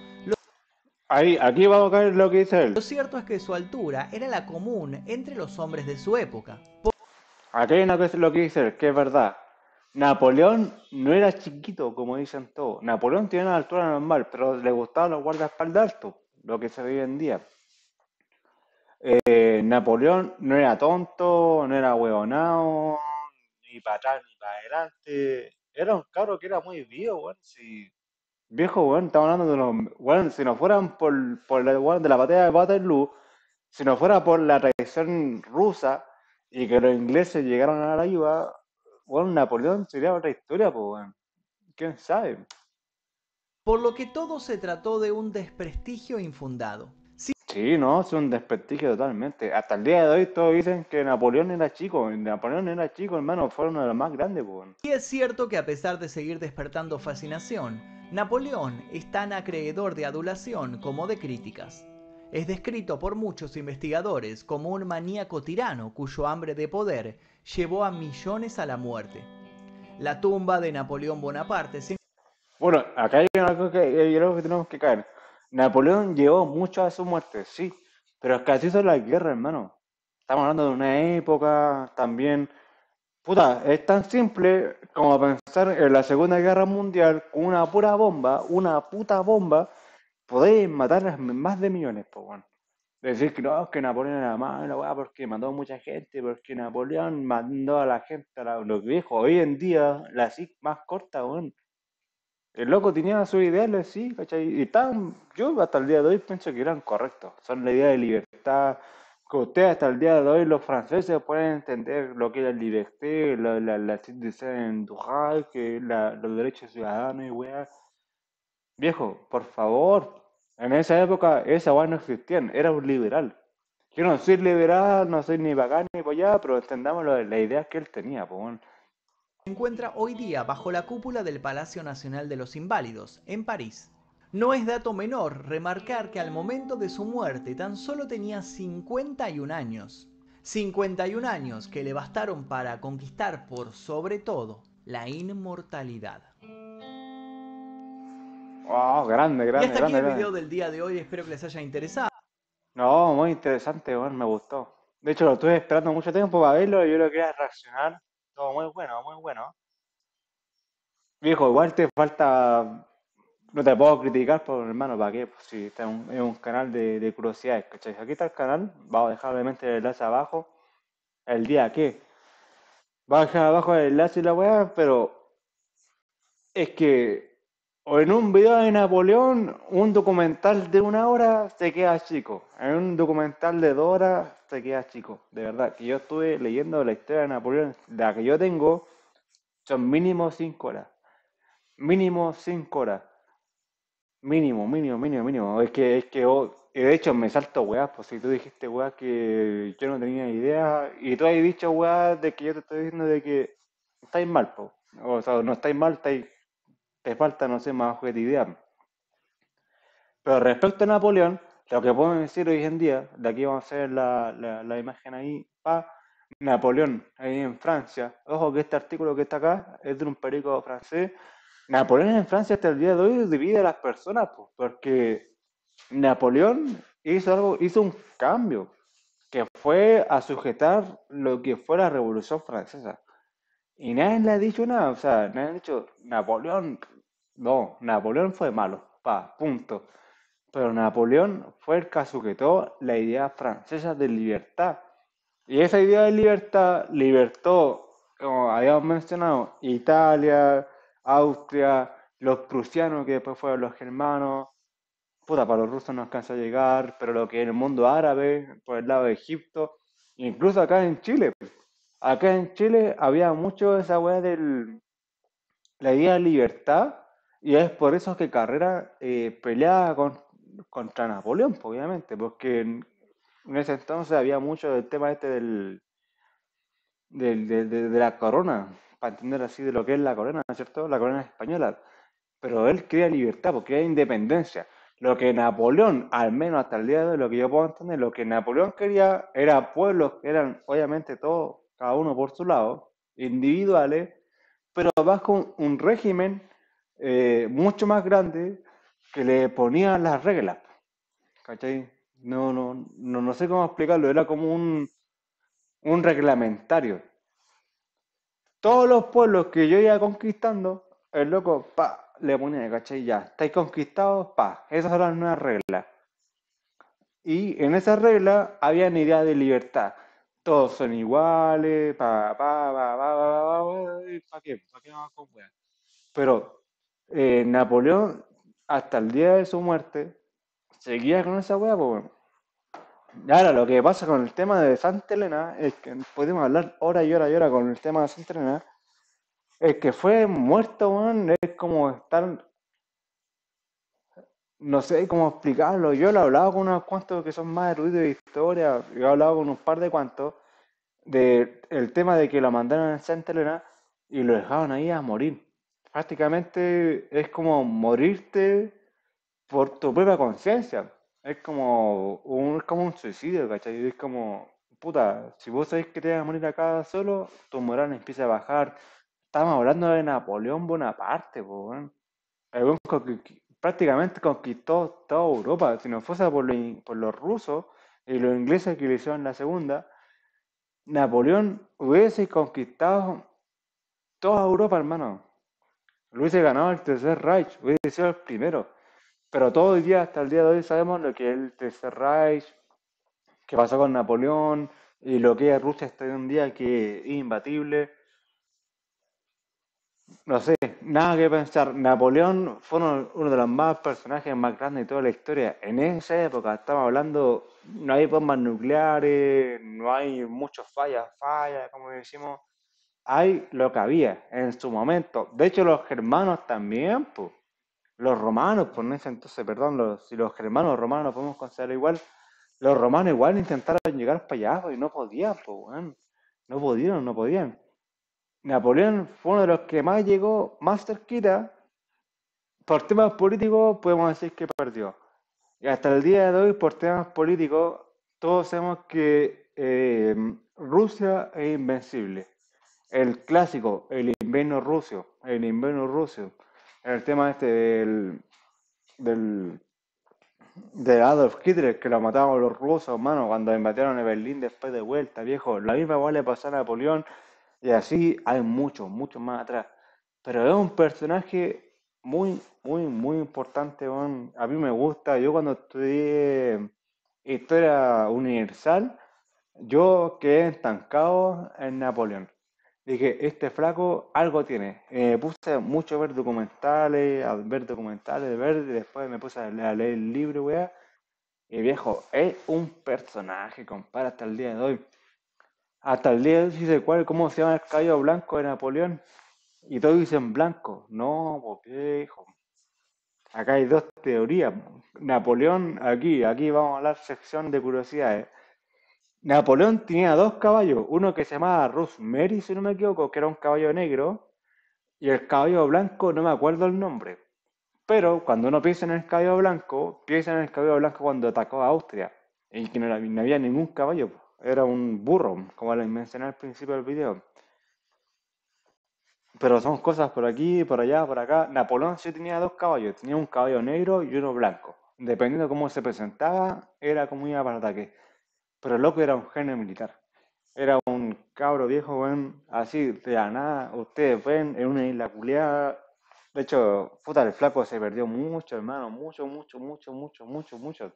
Speaker 1: Ahí, aquí vamos a caer lo que dice
Speaker 2: lo
Speaker 1: él.
Speaker 2: cierto es que su altura era la común entre los hombres de su época.
Speaker 1: Aquí hay una cosa lo que dice él, que es verdad. Napoleón no era chiquito, como dicen todos. Napoleón tiene una altura normal, pero le gustaban los guardaespaldas altos, lo que se ve hoy en día. Napoleón no era tonto, no era huevonao, ni para atrás ni para adelante. Era un cabro que era muy vivo, weón. Si, viejo, weón, estamos hablando de unos. Weón, si no fueran por la, weón, de la batalla de Waterloo, si no fuera por la traición rusa y que los ingleses llegaron a la ayuda, weón, Napoleón sería otra historia, pues, weón. ¿Quién sabe?
Speaker 2: Por lo que todo se trató de un desprestigio infundado.
Speaker 1: Sí, no, es un desprestigio totalmente. Hasta el día de hoy todos dicen que Napoleón era chico. Napoleón era chico, hermano, fue uno de los más grandes, pues, weón.
Speaker 2: Y es cierto que a pesar de seguir despertando fascinación, Napoleón es tan acreedor de adulación como de críticas. Es descrito por muchos investigadores como un maníaco tirano cuyo hambre de poder llevó a millones a la muerte. La tumba de Napoleón Bonaparte se...
Speaker 1: Bueno, acá hay algo que tenemos que caer. Napoleón llevó mucho a su muerte, sí, pero es que así son las guerras, hermano. Estamos hablando de una época también. Puta, es tan simple como pensar en la Segunda Guerra Mundial con una pura bomba, una puta bomba, podéis matar a más de millones, pues, weón. Decir que no, que Napoleón era malo, weá, porque mató a mucha gente, porque Napoleón mandó a la gente a los viejos. Hoy en día, la SIC más corta, weón. El loco tenía sus ideales, sí, ¿cachai? Y estaban, yo hasta el día de hoy pienso que eran correctos. Son la idea de libertad, que ustedes hasta el día de hoy, los franceses, pueden entender lo que es la libertad, la citizen droit, que es los derechos ciudadanos y weá. Viejo, por favor, en esa época esa weá no existían, era un liberal. Yo no soy liberal, no soy ni bacán ni para allá, pero entendamos la idea que él tenía, pues, weón.
Speaker 2: encuentra hoy día bajo la cúpula del Palacio Nacional de los Inválidos, en París. No es dato menor remarcar que al momento de su muerte tan solo tenía 51 años. 51 años que le bastaron para conquistar por sobre todo la inmortalidad.
Speaker 1: Oh, grande,
Speaker 2: Y
Speaker 1: grande,
Speaker 2: hasta aquí
Speaker 1: grande,
Speaker 2: el
Speaker 1: grande.
Speaker 2: video del día de hoy, espero que les haya interesado.
Speaker 1: No, muy interesante, weón, me gustó. De hecho, lo estuve esperando mucho tiempo para verlo y yo lo quería reaccionar. Todo muy bueno, muy bueno. Viejo, igual te falta. No te puedo criticar, por hermano, ¿para qué? Pues si este es un canal de curiosidades, ¿cachai? Aquí está el canal, vamos a dejar obviamente el enlace abajo. El día que. Va a dejar abajo el enlace y la weá, pero es que. O en un video de Napoleón, un documental de 1 hora se queda chico. En un documental de 2 horas se queda chico. De verdad, que yo estuve leyendo la historia de Napoleón, la que yo tengo, son mínimo 5 horas. Mínimo 5 horas. Mínimo, mínimo, mínimo, mínimo. Es que y de hecho me salto weas, pues si tú dijiste weas que yo no tenía idea, y tú has dicho weas de que yo te estoy diciendo de que estáis mal, pues. O sea, no estáis mal, te falta, no sé, más objetividad. Pero respecto a Napoleón, lo que podemos decir hoy en día, de aquí vamos a hacer la imagen ahí, Napoleón, ahí en Francia. Ojo que este artículo que está acá es de un periódico francés. Napoleón en Francia hasta el día de hoy divide a las personas, pues, porque Napoleón hizo un cambio, que fue a sujetar lo que fue la Revolución Francesa. Y nadie le ha dicho nada, o sea, nadie ha dicho, Napoleón, no, Napoleón fue malo, punto. Pero Napoleón fue el que sujetó la idea francesa de libertad. Y esa idea de libertad libertó, como habíamos mencionado, Italia, Austria, los prusianos que después fueron los germanos. Puta, para los rusos no alcanza a llegar, pero lo que es el mundo árabe, por el lado de Egipto, incluso acá en Chile. Acá en Chile había mucho esa weá de la idea de libertad, y es por eso que Carrera peleaba contra Napoleón, pues, obviamente, porque en ese entonces había mucho del tema este de la corona. para entender así de lo que es la corona, ¿no es cierto? La corona española. Pero él quería libertad, porque quería independencia. Lo que Napoleón, al menos hasta el día de hoy, lo que yo puedo entender, lo que Napoleón quería era pueblos que eran obviamente todos, cada uno por su lado, individuales, pero bajo un régimen mucho más grande que le ponía las reglas, ¿cachai? No sé cómo explicarlo, era como un reglamentario. Todos los pueblos que yo iba conquistando, el loco, pa, le ponía, ¿cachai? Ya, estáis conquistados, pa, esas son las nuevas reglas. Y en esas reglas había una idea de libertad. Todos son iguales, ¿pa qué? ¿Pa qué vamos con weas? Pero Napoleón, hasta el día de su muerte, seguía con esa wea, pues. Ahora, lo que pasa con el tema de Santa Elena es que podemos hablar hora y hora y hora con el tema de Santa Elena. Es que fue muerto, weón, es como estar, no sé cómo explicarlo. Yo lo he hablado con unos cuantos que son más eruditos de historia, yo he hablado con un par de cuantos, de el tema de que lo mandaron a Santa Elena y lo dejaron ahí a morir. Prácticamente es como morirte por tu propia conciencia. Es como un suicidio, ¿cachai? Es como, puta, si vos sabés que te vas a morir acá solo, tu moral empieza a bajar. Estamos hablando de Napoleón Bonaparte, po, weón. El weón prácticamente conquistó toda Europa. Si no fuese por los rusos y los ingleses que le hicieron la segunda, Napoleón hubiese conquistado toda Europa, hermano. Hubiese ganado el Tercer Reich, hubiese sido el primero. Pero todo el día, hasta el día de hoy, sabemos lo que es el Tercer Reich, qué pasó con Napoleón y lo que es Rusia hasta hoy en día, que es imbatible. No sé, nada que pensar. Napoleón fue uno de los más personajes más grandes de toda la historia. En esa época, estamos hablando, no hay bombas nucleares, no hay muchos fallas, como decimos. Hay lo que había en su momento. De hecho, los germanos también, pues. Los romanos, por en ese entonces, perdón, si los germanos o romanos los podemos considerar igual, los romanos igual intentaron llegar para allá, pues, y no podían, pues, weón. No podían. Napoleón fue uno de los que más llegó más cerquita. Por temas políticos podemos decir que perdió. Y hasta el día de hoy, por temas políticos, todos sabemos que Rusia es invencible. El clásico, el invierno ruso, el tema este del, de Adolf Hitler, que lo mataban los rusos, mano, cuando invadieron a Berlín después de vuelta, viejo. La misma igual le pasó a Napoleón y así hay muchos, muchos más atrás. Pero es un personaje muy, muy, muy importante, weón. A mí me gusta. Yo cuando estudié Historia Universal, yo quedé estancado en Napoleón. Dije, este flaco algo tiene. Puse mucho a ver documentales, y después me puse a leer el libro, weá. Y viejo, es un personaje, compadre, hasta el día de hoy. Hasta el día de hoy, si se cuál, cómo se llama el caballo blanco de Napoleón. Y todos dicen blanco. No, pues viejo. Acá hay dos teorías. Napoleón, aquí vamos a hablar sección de curiosidades. Napoleón tenía dos caballos, uno que se llamaba Rosemary, si no me equivoco, que era un caballo negro, y el caballo blanco, no me acuerdo el nombre. Pero cuando uno piensa en el caballo blanco, piensa en el caballo blanco cuando atacó a Austria, y que no había ningún caballo, era un burro, como les mencioné al principio del video. Pero son cosas por aquí, por allá, por acá. Napoleón sí tenía dos caballos, tenía un caballo negro y uno blanco. Dependiendo de cómo se presentaba, era como iba para el ataque. Pero el loco era un genio militar. Era un cabro viejo, weón, así de la nada. Ustedes ven en una isla culiada. De hecho, puta, el flaco se perdió mucho, hermano. Mucho, mucho, mucho, mucho, mucho, mucho.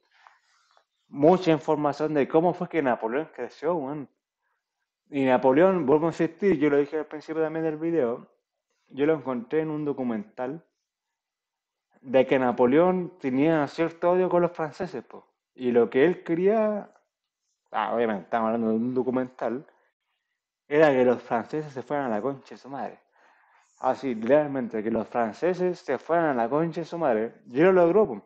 Speaker 1: Mucha información de cómo fue que Napoleón creció, weón. Y Napoleón, vuelvo a insistir, yo lo dije al principio también del video. Yo lo encontré en un documental de que Napoleón tenía cierto odio con los franceses, pues. Y lo que él quería, obviamente estamos hablando de un documental, era que los franceses se fueran a la concha de su madre. Así, literalmente, que los franceses se fueran a la concha de su madre. Y lo logró, po.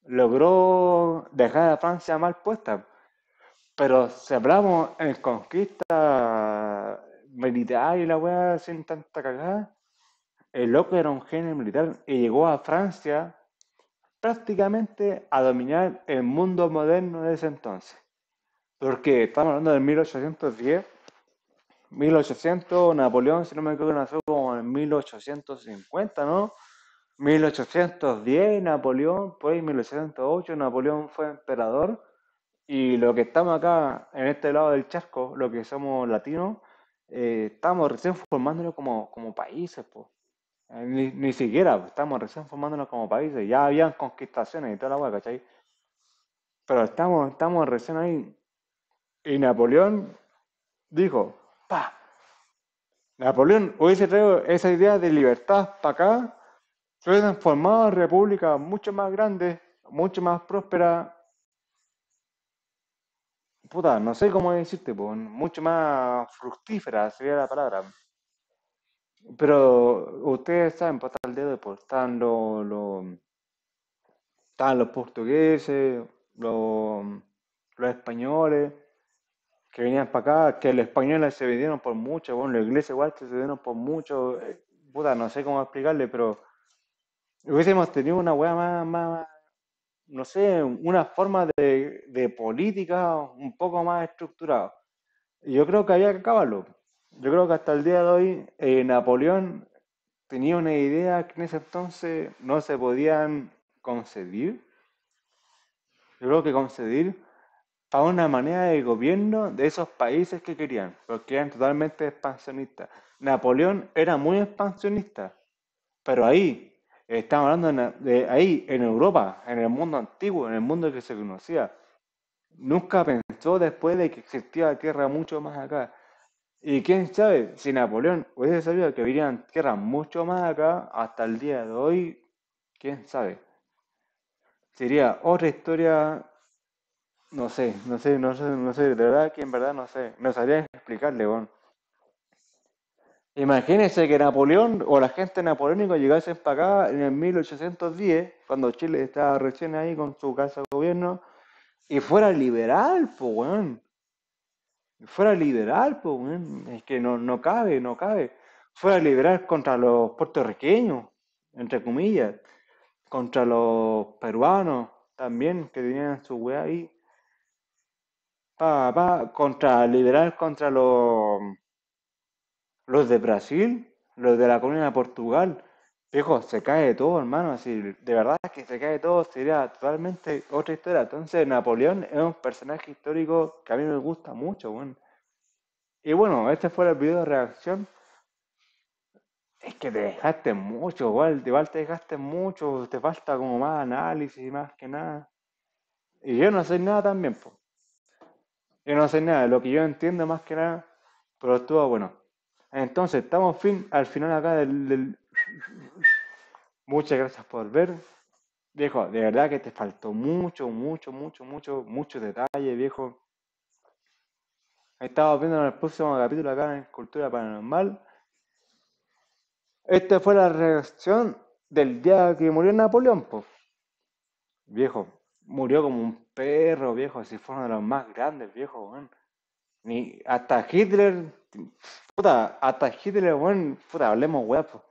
Speaker 1: Logró dejar a Francia mal puesta. Pero si hablamos en conquista militar y la weá sin tanta cagada. El loco era un genio militar y llegó a Francia prácticamente a dominar el mundo moderno de ese entonces. Porque estamos hablando del 1810, 1800, Napoleón, si no me equivoco, nació como en 1850, ¿no? 1810, Napoleón, pues 1808, Napoleón fue emperador. Y lo que estamos acá, en este lado del charco, lo que somos latinos, estamos recién formándonos como países, pues. Ni siquiera, pues, estamos recién formándonos como países. Ya habían conquistaciones y toda la hueá, ¿cachai? Pero estamos recién ahí. Y Napoleón dijo, pa, Napoleón hubiese traído esa idea de libertad para acá, se hubiesen formado repúblicas mucho más grandes, mucho más prósperas, puta, no sé cómo decirte, pues, mucho más fructíferas sería la palabra. Pero ustedes saben, pues hasta el día de hoy, pues, estaban los portugueses, los, los españoles, que venían para acá, que los españoles se vendieron por mucho, bueno, los ingleses igual que se vendieron por mucho, puta, no sé cómo explicarle, pero hubiésemos tenido una weá más, no sé, una forma de política un poco más estructurada. Y yo creo que había que acabarlo. Yo creo que hasta el día de hoy Napoleón tenía una idea que en ese entonces no se podían concebir. Yo creo que concebir para una manera de gobierno de esos países que querían, porque eran totalmente expansionistas. Napoleón era muy expansionista, pero ahí, estamos hablando de ahí, en Europa, en el mundo antiguo, en el mundo que se conocía. Nunca pensó después de que existía tierra mucho más acá. Y quién sabe, si Napoleón hubiese sabido que vivían tierras mucho más acá, hasta el día de hoy, quién sabe. Sería otra historia, no sé, de verdad que en verdad no sé, no sabría explicarle, bueno. Imagínense que Napoleón o la gente napoleónica llegasen para acá en el 1810, cuando Chile estaba recién ahí con su casa de gobierno, y fuera liberal, pues, weón. Fuera liberal, pues, weón. Es que no cabe, no cabe. Fuera liberal contra los puertorriqueños, entre comillas, contra los peruanos también, que tenían su weá ahí. Contra liberal contra los de Brasil, los de la colonia de Portugal. Viejo, se cae todo, hermano. Así, de verdad que se cae todo, sería totalmente otra historia. Entonces, Napoleón es un personaje histórico que a mí me gusta mucho, weón. Y bueno, este fue el video de reacción. Es que te dejaste mucho, igual te dejaste mucho, te falta como más análisis, más que nada. Y yo no sé nada también, pues. Yo no sé nada, lo que yo entiendo más que nada, pero estuvo bueno. Entonces, estamos al final acá del. Muchas gracias por ver. Viejo, de verdad que te faltó mucho detalle, viejo. Estamos viendo en el próximo capítulo acá en Cultura Paranormal. Esta fue la reacción del día que murió Napoleón, pues. Viejo, murió como un perro, viejo, si fue uno de los más grandes, viejo, weón. Ni hasta Hitler, puta, hasta Hitler, weón, puta, hablemos, weón, pues.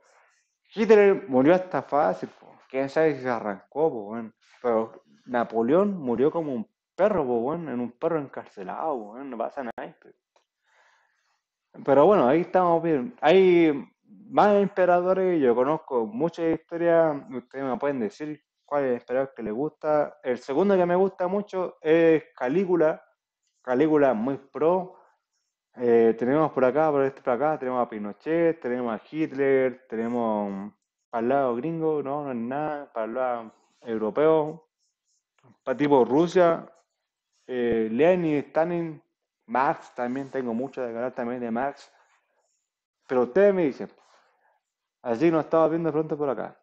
Speaker 1: Hitler murió hasta fácil, pues. Quién sabe si se arrancó, pues, weón. Pero Napoleón murió como un perro, pues, weón, en un perro encarcelado, weón, no pasa nada. Pero bueno, ahí estamos bien. Hay más emperadores, yo conozco muchas historias, ustedes me pueden decir cuál es el emperador que les gusta. El segundo que me gusta mucho es Calígula. Calígula muy pro. Tenemos por acá, tenemos a Pinochet, tenemos a Hitler, tenemos para el lado gringo, no es nada, para el lado europeo, para tipo Rusia, Lenin, Stalin, Marx también, tengo mucho de hablar también de Marx. Pero ustedes me dicen, así nos estaba viendo pronto por acá.